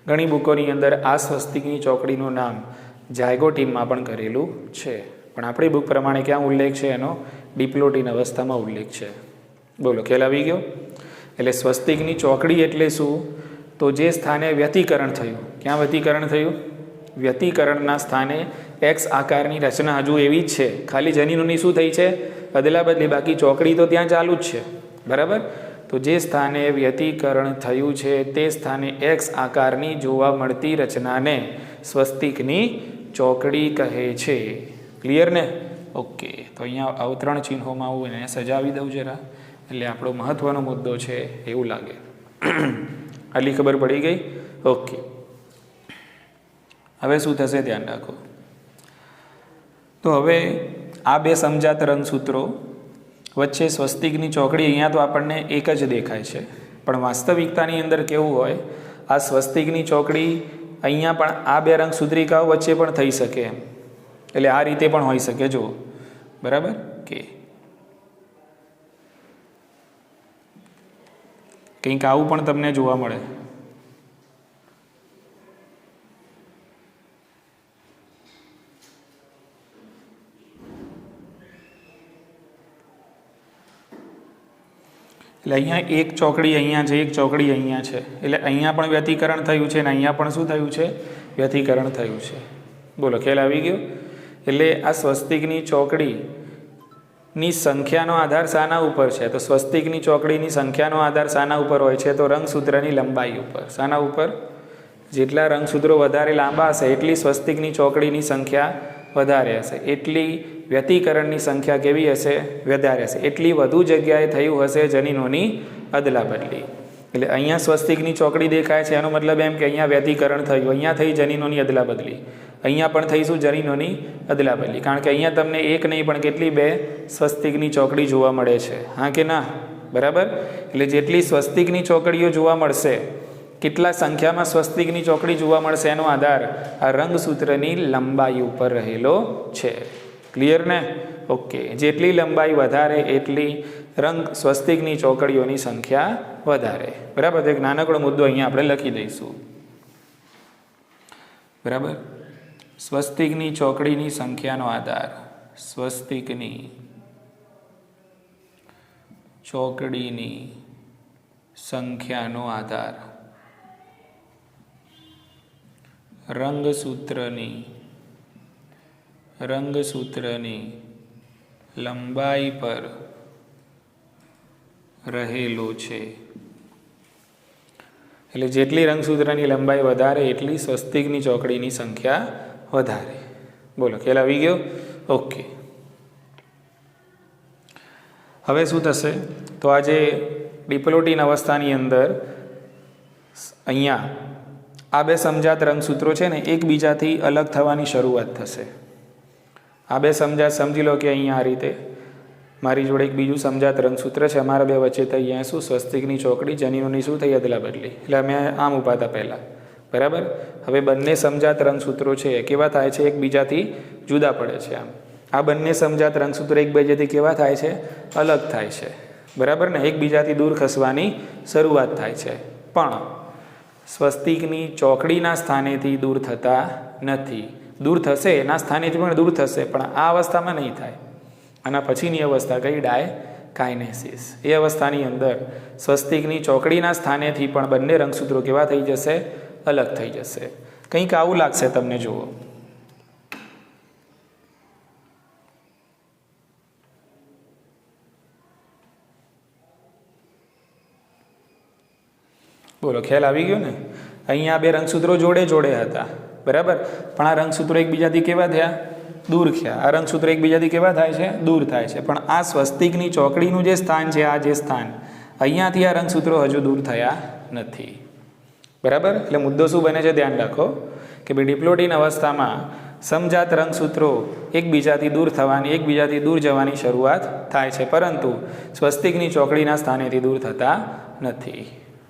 ઘણી બુકોની અંદર આ સ્વસ્તિકની ચોકડીનું નામ જાયગોટીનમાં પણ કરેલું છે, પણ આપણી બુક પ્રમાણે ક્યાં ઉલ્લેખ છે એનો? ડિપ્લોટીન અવસ્થામાં ઉલ્લેખ છે. બોલો, ખ્યાલ આવી ગયો? એટલે સ્વસ્તિકની ચોકડી એટલે શું? તો જે સ્થાને વ્યતિકરણ થયું. ક્યાં વ્યતિકરણ થયું? વ્યતિકરણના સ્થાને એક્સ આકારની રચના હજુ એવી જ છે, ખાલી જનીનોની શું થઈ છે? અદલા બદલી. બાકી ચોકડી તો ત્યાં ચાલુ જ છે. બરાબર? તો જે સ્થાને વ્યતિકરણ થયું છે તે સ્થાને એક્સ આકારની જોવા મળતી રચનાને સ્વસ્તિકની ચોકડી કહે છે. ક્લિયર ને? ઓકે. તો અહીંયા અવતરણ ચિહ્નોમાં હું એને સજાવી દઉં જરા, એટલે આપણો મહત્વનો મુદ્દો છે એવું લાગે. આટલી ખબર પડી ગઈ? ઓકે. હવે શું થશે ધ્યાન રાખો. તો હવે આ બે સમજાત રંગસૂત્રો વચ્ચે સ્વસ્તિકની ચોકડી અહીંયા તો આપણને એક જ દેખાય છે, પણ વાસ્તવિકતાની અંદર કેવું હોય? આ સ્વસ્તિકની ચોકડી અહીંયા પણ આ બે રંગસૂત્રિકાઓ વચ્ચે પણ થઈ શકે એમ. એટલે આ રીતે પણ હોઈ શકે. જુઓ. બરાબર? કે કંઈક આવું પણ તમને જોવા મળે. એટલે અહીંયા એક ચોકડી અહીંયા છે, એક ચોકડી અહીંયા છે, એટલે અહીંયા પણ વ્યતિકરણ થયું છે અને અહીંયા પણ શું થયું છે? વ્યતિકરણ થયું છે. બોલો, ખ્યાલ આવી ગયો? એટલે આ સ્વસ્તિકની ચોકડીની સંખ્યાનો આધાર શાના ઉપર છે? તો સ્વસ્તિકની ચોકડીની સંખ્યાનો આધાર શાના ઉપર હોય છે? તો રંગસૂત્રની લંબાઈ ઉપર. શાના ઉપર? જેટલા રંગસૂત્રો વધારે લાંબા હશે એટલી સ્વસ્તિકની ચોકડીની સંખ્યા વધારે હશે, એટલી વ્યતિકરણની સંખ્યા કેવી હશે? વધારે હશે. એટલી વધુ જગ્યાએ થયું હશે જનીનોની અદલા બદલી. એટલે અહીંયા સ્વસ્તિકની ચોકડી દેખાય છે, એનો મતલબ એમ કે અહીંયા વ્યતિકરણ થયું, અહીંયા થઈ જનીનોની અદલા બદલી, અહીંયા પણ થઈશું જનીનોની અદલા બદલી. કારણ કે અહીંયા તમને એક નહીં પણ કેટલી? બે સ્વસ્તિકની ચોકડી જોવા મળે છે. હા કે ના? બરાબર? એટલે જેટલી સ્વસ્તિકની ચોકડીઓ જોવા મળશે, કેટલા સંખ્યામાં સ્વસ્તિકની ચોકડી જોવા મળશે, એનો આધાર આ રંગસૂત્રની લંબાઈ ઉપર રહેલો છે. ક્લિયર ને? ઓકે. જેટલી લંબાઈ વધારે એટલી સ્વસ્તિકની ચોકડીઓની સંખ્યા વધારે. બરાબર? તો એક નાનકડો મુદ્દો અહીંયા આપણે લખી દઈશું. બરાબર? સ્વસ્તિકની ચોકડીની સંખ્યાનો આધાર, સ્વસ્તિકની ચોકડીની સંખ્યાનો આધાર, રંગસૂત્રની લંબાઈ પર રહેલો છે. એટલે જેટલી રંગસૂત્રની લંબાઈ વધારે એટલી સ્વસ્તિકની ચોકડીની સંખ્યા વધારે. બોલો, ખ્યાલ આવી ગયો? ઓકે. હવે શું થશે? તો આ જે ડિપ્લોટીન અવસ્થાની અંદર અહીંયા આ બે સમજાત રંગસૂત્રો છે ને એકબીજાથી અલગ થવાની શરૂઆત થશે. આ બે સમજાત સમજી લો કે અહીંયા આ રીતે મારી જોડે એક બીજું સમજાત રંગસૂત્ર છે, અમારા બે વચ્ચે તો અહીંયા શું સ્વસ્તિકની ચોકડી જનીનોની શું થઈ અદલા બદલી, એટલે અમે આમ ઊભા હતા પહેલાં, બરાબર. હવે બંને સમજાત રંગસૂત્રો છે કેવા થાય છે? એકબીજાથી જુદા પડે છે. આ બંને સમજાત રંગસૂત્રો એકબીજાથી કેવા થાય છે? અલગ થાય છે, બરાબર ને. એકબીજાથી દૂર ખસવાની શરૂઆત થાય છે, પણ સ્વસ્તિકની ચોકડીના સ્થાનેથી દૂર થતા નથી. દૂર થશે, એના સ્થાનેથી પણ દૂર થશે, પણ આ અવસ્થામાં નહીં થાય. આના પછીની અવસ્થા કઈ? ડાયકાઇનેસિસ. એ અવસ્થાની અંદર સ્વસ્તિકની ચોકડીના સ્થાનેથી પણ બંને રંગસૂત્રો કેવા થઈ જશે? અલગ થઈ જશે. કંઈક આવું લાગશે તમને. જુઓ, બોલો, ખ્યાલ આવી ગયો ને? અહીંયા બે રંગસૂત્રો જોડે જોડે હતા, બરાબર, પણ આ રંગસૂત્રો એકબીજાથી કેવા થયા? દૂર થયા. આ રંગસૂત્રો એકબીજાથી કેવા થાય છે? દૂર થાય છે. પણ આ સ્વસ્તિકની ચોકડીનું જે સ્થાન છે, આ જે સ્થાન, અહીંયાથી આ રંગસૂત્રો હજુ દૂર થયા નથી, બરાબર. એટલે મુદ્દો શું બને છે? ધ્યાન રાખો કે ભાઈ ડિપ્લોટીન અવસ્થામાં સમજાત રંગસૂત્રો એકબીજાથી દૂર જવાની શરૂઆત થાય છે, પરંતુ સ્વસ્તિકની ચોકડીના સ્થાનેથી દૂર થતા નથી.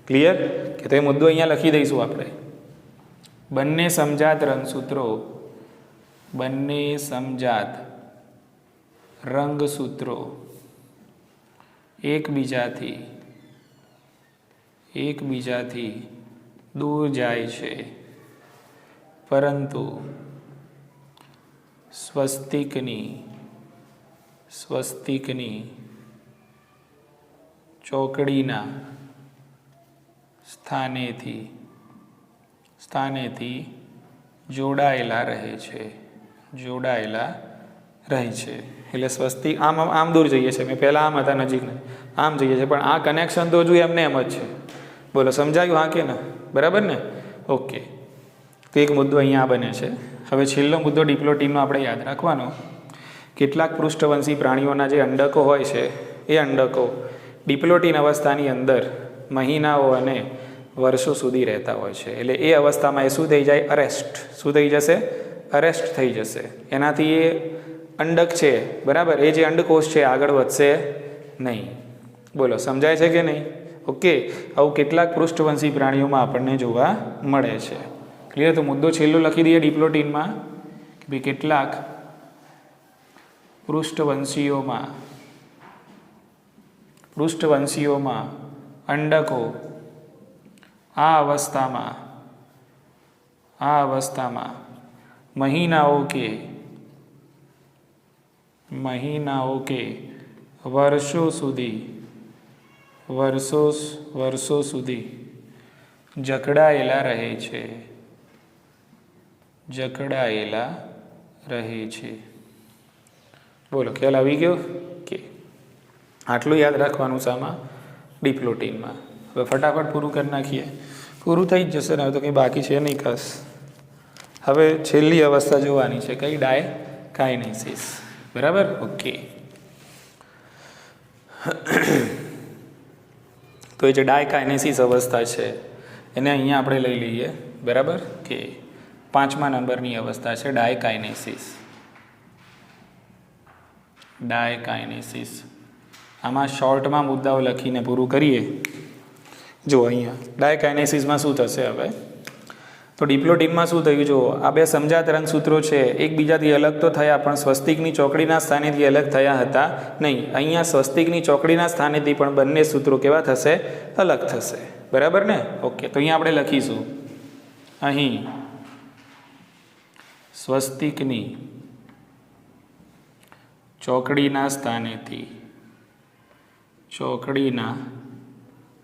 ક્લિયર? કે તો એ મુદ્દો અહીંયા લખી દઈશું આપણે. બંને સમજાત રંગસૂત્રો એકબીજાથી દૂર જાય છે, પરંતુ સ્વસ્તિકની ચોકડીના સ્થાનેથી જોડાયેલા રહે છે. એટલે સ્વસ્તિક આમ દૂર જઈએ છીએ. મેં પહેલાં આમ હતા નજીક, આમ જઈએ છીએ, પણ આ કનેક્શન તો હજુ એમને એમ જ છે. બોલો, સમજાયું? હા કે ના? બરાબર ને? ઓકે. તો એક મુદ્દો અહીંયા બને છે. હવે છેલ્લો મુદ્દો ડિપ્લોટીનનો આપણે યાદ રાખવાનો. કેટલાક પૃષ્ઠવંશી પ્રાણીઓના જે અંડકો હોય છે, એ અંડકો ડિપ્લોટીન અવસ્થાની અંદર મહિનાઓ અને વર્ષો સુધી રહેતા હોય છે. એટલે એ અવસ્થામાં એ શું થઈ જાય? અરેસ્ટ. શું થઈ જશે? અરેસ્ટ થઈ જશે. એનાથી એ અંડક છે, બરાબર, એ જે અંડકોષ છે આગળ વધશે નહીં. બોલો, સમજાય છે કે નહીં? ઓકે. આવું કેટલાક પૃષ્ઠવંશી પ્રાણીઓમાં આપણને જોવા મળે છે. ક્લિયર? તો મુદ્દો છેલ્લો લખી દઈએ ડિપ્લોટીનમાં કે ભાઈ કેટલાક પૃષ્ઠવંશીઓમાં અંડકો આ અવસ્થામાં મહિનાઓ કે વર્ષો સુધી જકડાયેલા રહે છે. બોલો, ખ્યાલ આવી ગયો? કે આટલું યાદ રાખવાનું છે આમાં ડિપ્લોટીનમાં. હવે ફટાફટ પૂરું કરી નાખીએ. પૂરું થઈ જ જશે ને, હવે તો કંઈ બાકી છે નહીં ખાસ. હવે છેલ્લી અવસ્થા જોવાની છે, કઈ? ડાયકાઇનેસિસ. બરાબર? ઓકે. તો એ જે ડાયકાઇનેસિસ અવસ્થા છે એને અહીંયા આપણે લઈ લઈએ, બરાબર, કે 5મા નંબરની અવસ્થા છે ડાયકાઇનેસિસ. આમાં શોર્ટમાં મુદ્દાઓ લખીને પૂરું કરીએ. જો અહીંયા ડાયકાઇનેસિસમાં શું થશે? હવે તો ડિપ્લોટીનમાં શું થયું? જો આ બે સમજાત રંગસૂત્રો છે એકબીજાથી અલગ તો થયા, પણ સ્વસ્તિકની ચોકડીના સ્થાનેથી અલગ થયા હતા નહીં. અહીંયા સ્વસ્તિકની ચોકડીના સ્થાનેથી પણ બંને સૂત્રો કેવા થશે? અલગ થશે. બરાબર ને? ઓકે. તો અહીંયા આપણે લખીશું, અહીં સ્વસ્તિકની ચોકડીના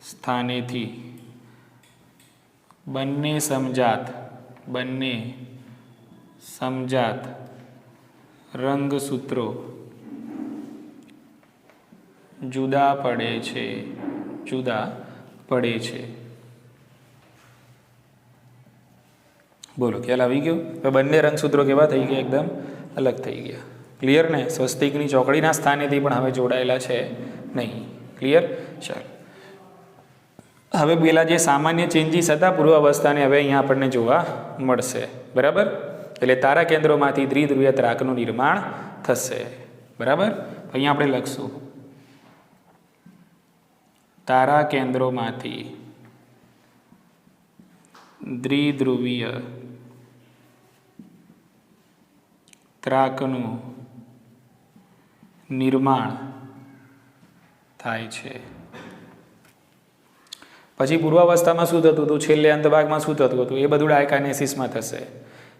સ્થાનેથી બંને સમજાત રંગસૂત્રો જુદા પડે છે. બોલો ખ્યાલ આવી ગયો? તો બંને રંગસૂત્રો કેવા થઈ ગયા? એકદમ અલગ થઈ ગયા. ક્લિયર ને? સ્વસ્તિકની ચોકડીના સ્થાનેથી પણ હવે જોડાયેલા છે નહીં. ક્લિયર? ચાલો, હવે પેલા જે સામાન્ય ચેન્જીસ હતા પૂર્વાવસ્થાને હવે અહીંયા આપણને જોવા મળશે. બરાબર? એટલે તારા કેન્દ્રોમાંથી દ્વિધ્રુવીય ત્રાકનું નિર્માણ થશે. બરાબર? અહીંયા આપણે લખશું તારા કેન્દ્રોમાંથી દ્વિધ્રુવીય ત્રાકનું નિર્માણ થાય છે. પછી પૂર્વાવસ્થામાં શું થતું હતું? છેલ્લે અંતભાગમાં શું થતું હતું? એ બધું ડાયકાઇનેસિસમાં થશે.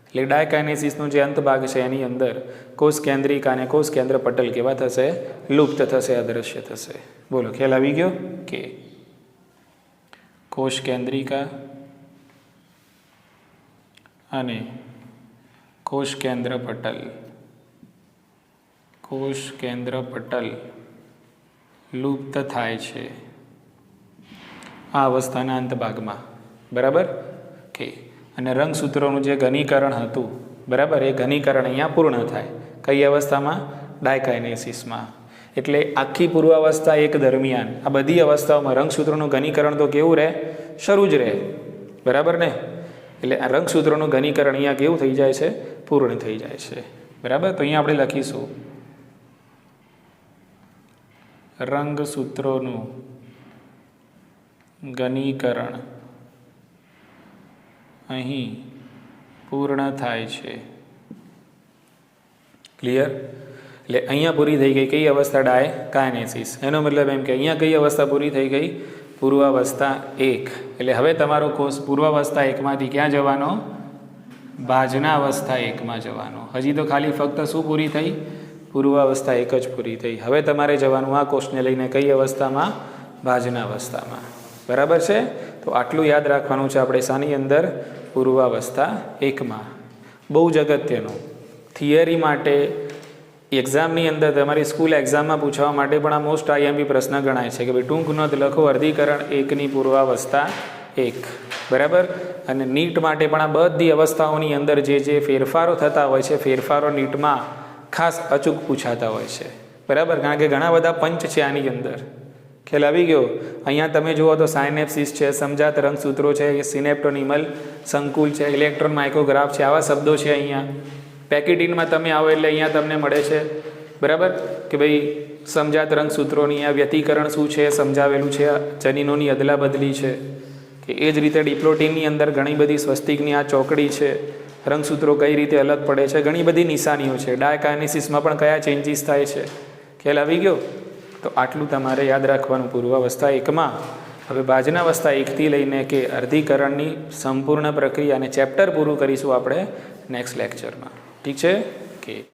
એટલે ડાયકાઇનેસિસનો જે અંતભાગ છે એની અંદર કોષ કેન્દ્રિકા અને કોષ કેન્દ્ર પટલ કેવા થશે? લુપ્ત થશે, અદૃશ્ય થશે. બોલો ખ્યાલ આવી ગયો? કે કોષ કેન્દ્રિકા અને કોષ કેન્દ્ર પટલ લુપ્ત થાય છે આ અવસ્થાના અંતભાગમાં. બરાબર? કે અને રંગસૂત્રોનું જે ઘનીકરણ હતું, બરાબર, એ ઘનીકરણ અહીંયા પૂર્ણ થાય. કઈ અવસ્થામાં? ડાયકાઇનેસિસમાં. એટલે આખી પૂર્વાવસ્થા એક દરમિયાન આ બધી અવસ્થાઓમાં રંગસૂત્રોનું ઘનીકરણ તો કેવું રહે? શરૂ જ રહે. બરાબર ને? એટલે આ રંગસૂત્રોનું ઘનીકરણ અહીંયા કેવું થઈ જાય છે? પૂર્ણ થઈ જાય છે. બરાબર? તો અહીંયા આપણે લખીશું રંગસૂત્રોનું ઘનીકરણ અહીં પૂર્ણ થાય છે. ક્લિયર? એટલે અહીંયા પૂરી થઈ ગઈ કઈ અવસ્થા? ડાયકાઇનેસિસ. એનો મતલબ એમ કે અહીંયા કઈ અવસ્થા પૂરી થઈ ગઈ? પૂર્વાવસ્થા 1. એટલે હવે તમારો કોષ પૂર્વાવસ્થા 1માંથી ક્યાં જવાનો? ભાજના અવસ્થા 1માં જવાનો. હજી તો ખાલી ફક્ત શું પૂરી થઈ? પૂર્વાવસ્થા 1 જ પૂરી થઈ. હવે તમારે જવાનું આ કોષને લઈને કઈ અવસ્થામાં? ભાજના અવસ્થામાં. બરાબર છે? તો આટલું યાદ રાખવાનું છે આપણે શાની અંદર? પૂર્વાવસ્થા 1માં. બહુ જ અગત્યનું. થિયરી માટે એક્ઝામની અંદર તમારી સ્કૂલ એક્ઝામમાં પૂછવા માટે પણ આ મોસ્ટ આઈએમપી પ્રશ્ન ગણાય છે કે ભાઈ ટૂંક નોંધ લખો અર્ધીકરણ 1ની પૂર્વાવસ્થા 1. બરાબર? અને નીટ માટે પણ આ બધી અવસ્થાઓની અંદર જે ફેરફારો થતા હોય છે, ફેરફારો નીટમાં ખાસ અચૂક પૂછાતા હોય છે. બરાબર? કારણ કે ઘણા બધા પંચ છે આની અંદર. ખ્યાલ આવી ગયો? અહીંયા તમે જુઓ તો સાયનેપ્સિસ છે, સમજાત રંગસૂત્રો છે, સિનેપ્ટોનિમલ સંકુલ છે, ઇલેક્ટ્રોન માઇક્રોગ્રાફ છે, આવા શબ્દો છે અહીંયા. પેકેટિનમાં તમે આવો એટલે અહીંયા તમને મળે છે. બરાબર? કે ભાઈ સમજાત રંગસૂત્રોની આ વ્યતિકરણ શું છે સમજાવેલું છે, જનીનોની અદલા બદલી છે. કે એ જ રીતે ડિપ્લોટીનની અંદર ઘણી બધી સ્વસ્તિકની આ ચોકડી છે, રંગસૂત્રો કઈ રીતે અલગ પડે છે, ઘણી બધી નિશાનીઓ છે. ડાયકાઇનેસિસમાં પણ કયા ચેન્જીસ થાય છે. ખ્યાલ આવી ગયો? તો આટલું તમારે યાદ રાખવાનું પૂર્વાવસ્થા 1માં. હવે ભાજના અવસ્થા 1થી લઈને કે અર્ધીકરણની સંપૂર્ણ પ્રક્રિયા અને ચેપ્ટર પૂરું કરીશું આપણે નેક્સ્ટ લેક્ચરમાં. ઠીક છે? કે